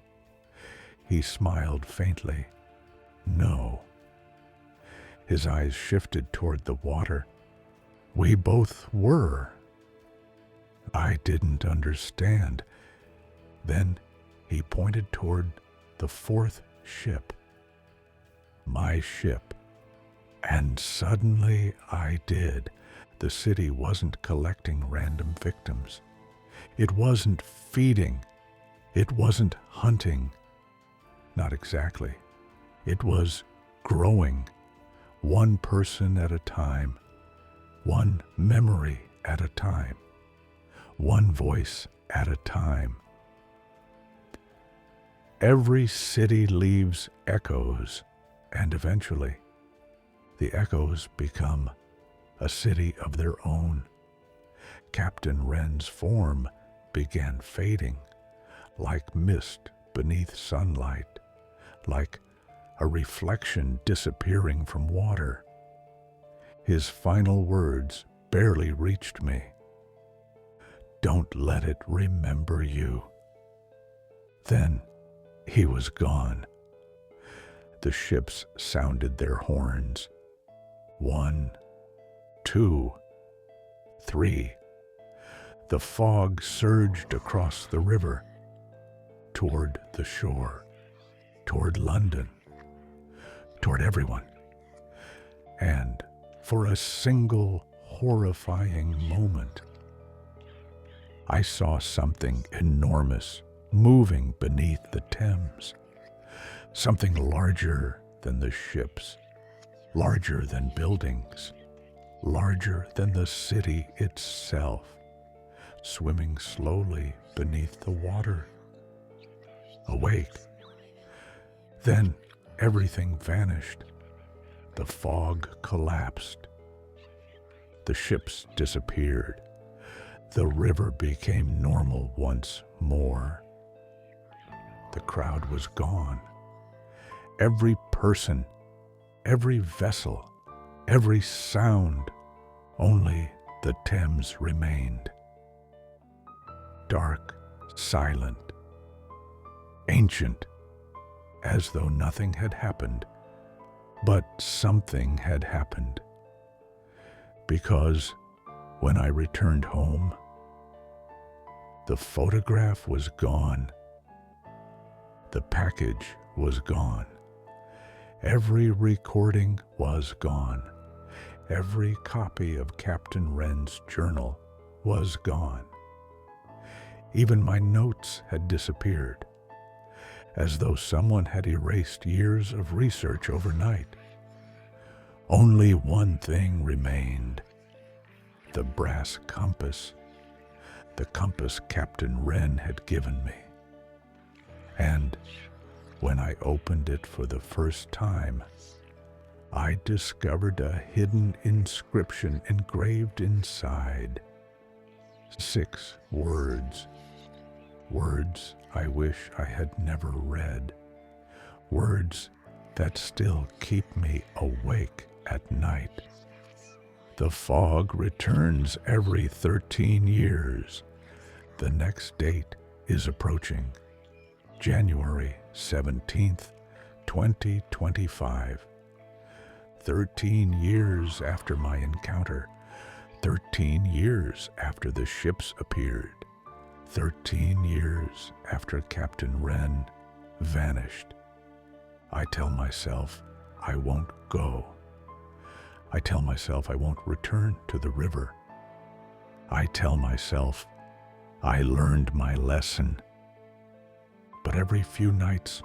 A: He smiled faintly. "No." His eyes shifted toward the water. "We both were." I didn't understand. Then he pointed toward the 4th ship. My ship. And suddenly I did. The city wasn't collecting random victims. It wasn't feeding. It wasn't hunting. Not exactly. It was growing, one person at a time, one memory at a time, one voice at a time. Every city leaves echoes, and eventually the echoes become a city of their own. Captain Wren's form began fading, like mist beneath sunlight, like a reflection disappearing from water. His final words barely reached me. "Don't let it remember you." Then he was gone. The ships sounded their horns. 1, 2, 3. The fog surged across the river, toward the shore, toward London, toward everyone. And for a single horrifying moment, I saw something enormous moving beneath the Thames, something larger than the ships, larger than buildings, larger than the city itself, swimming slowly beneath the water. Awake. Then everything vanished. The fog collapsed. The ships disappeared. The river became normal once more. The crowd was gone. Every person, every vessel, every sound, only the Thames remained. Dark, silent, ancient, as though nothing had happened, but something had happened. Because when I returned home, the photograph was gone. The package was gone. Every recording was gone. Every copy of Captain Wren's journal was gone. Even my notes had disappeared, as though someone had erased years of research overnight. Only one thing remained: the brass compass, the compass Captain Wren had given me. And when I opened it for the first time, I discovered a hidden inscription engraved inside. 6 words. Words I wish I had never read. Words that still keep me awake at night. The fog returns every 13 years. The next date is approaching. January 17th, 2025. 13 years after my encounter. 13 years after the ships appeared. 13 years after Captain Wren vanished. I tell myself I won't go. I tell myself I won't return to the river. I tell myself I learned my lesson. But every few nights,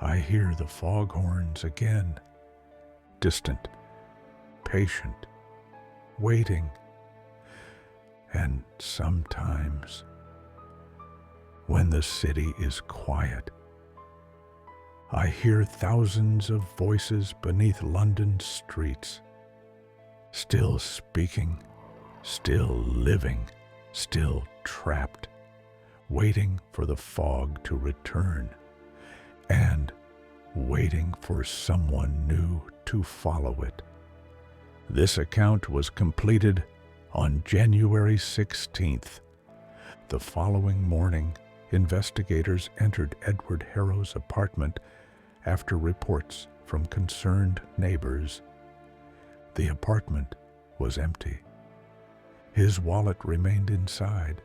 A: I hear the foghorns again, distant, patient, waiting. And sometimes, when the city is quiet, I hear thousands of voices beneath London's streets, still speaking, still living, still trapped, waiting for the fog to return, and waiting for someone new to follow it. This account was completed on January 16th. The following morning, investigators entered Edward Harrow's apartment after reports from concerned neighbors. The apartment was empty. His wallet remained inside.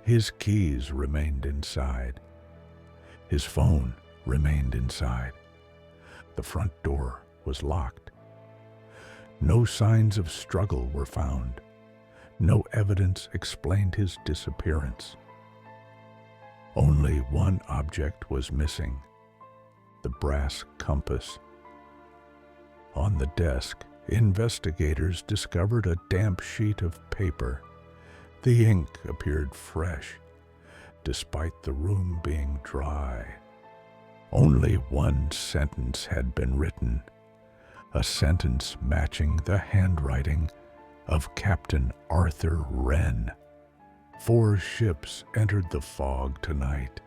A: His keys remained inside. His phone remained inside. The front door was locked. No signs of struggle were found. No evidence explained his disappearance. Only one object was missing: the brass compass. On the desk, investigators discovered a damp sheet of paper. The ink appeared fresh, despite the room being dry. Only one sentence had been written, a sentence matching the handwriting of Captain Arthur Wren. 4 ships entered the fog tonight.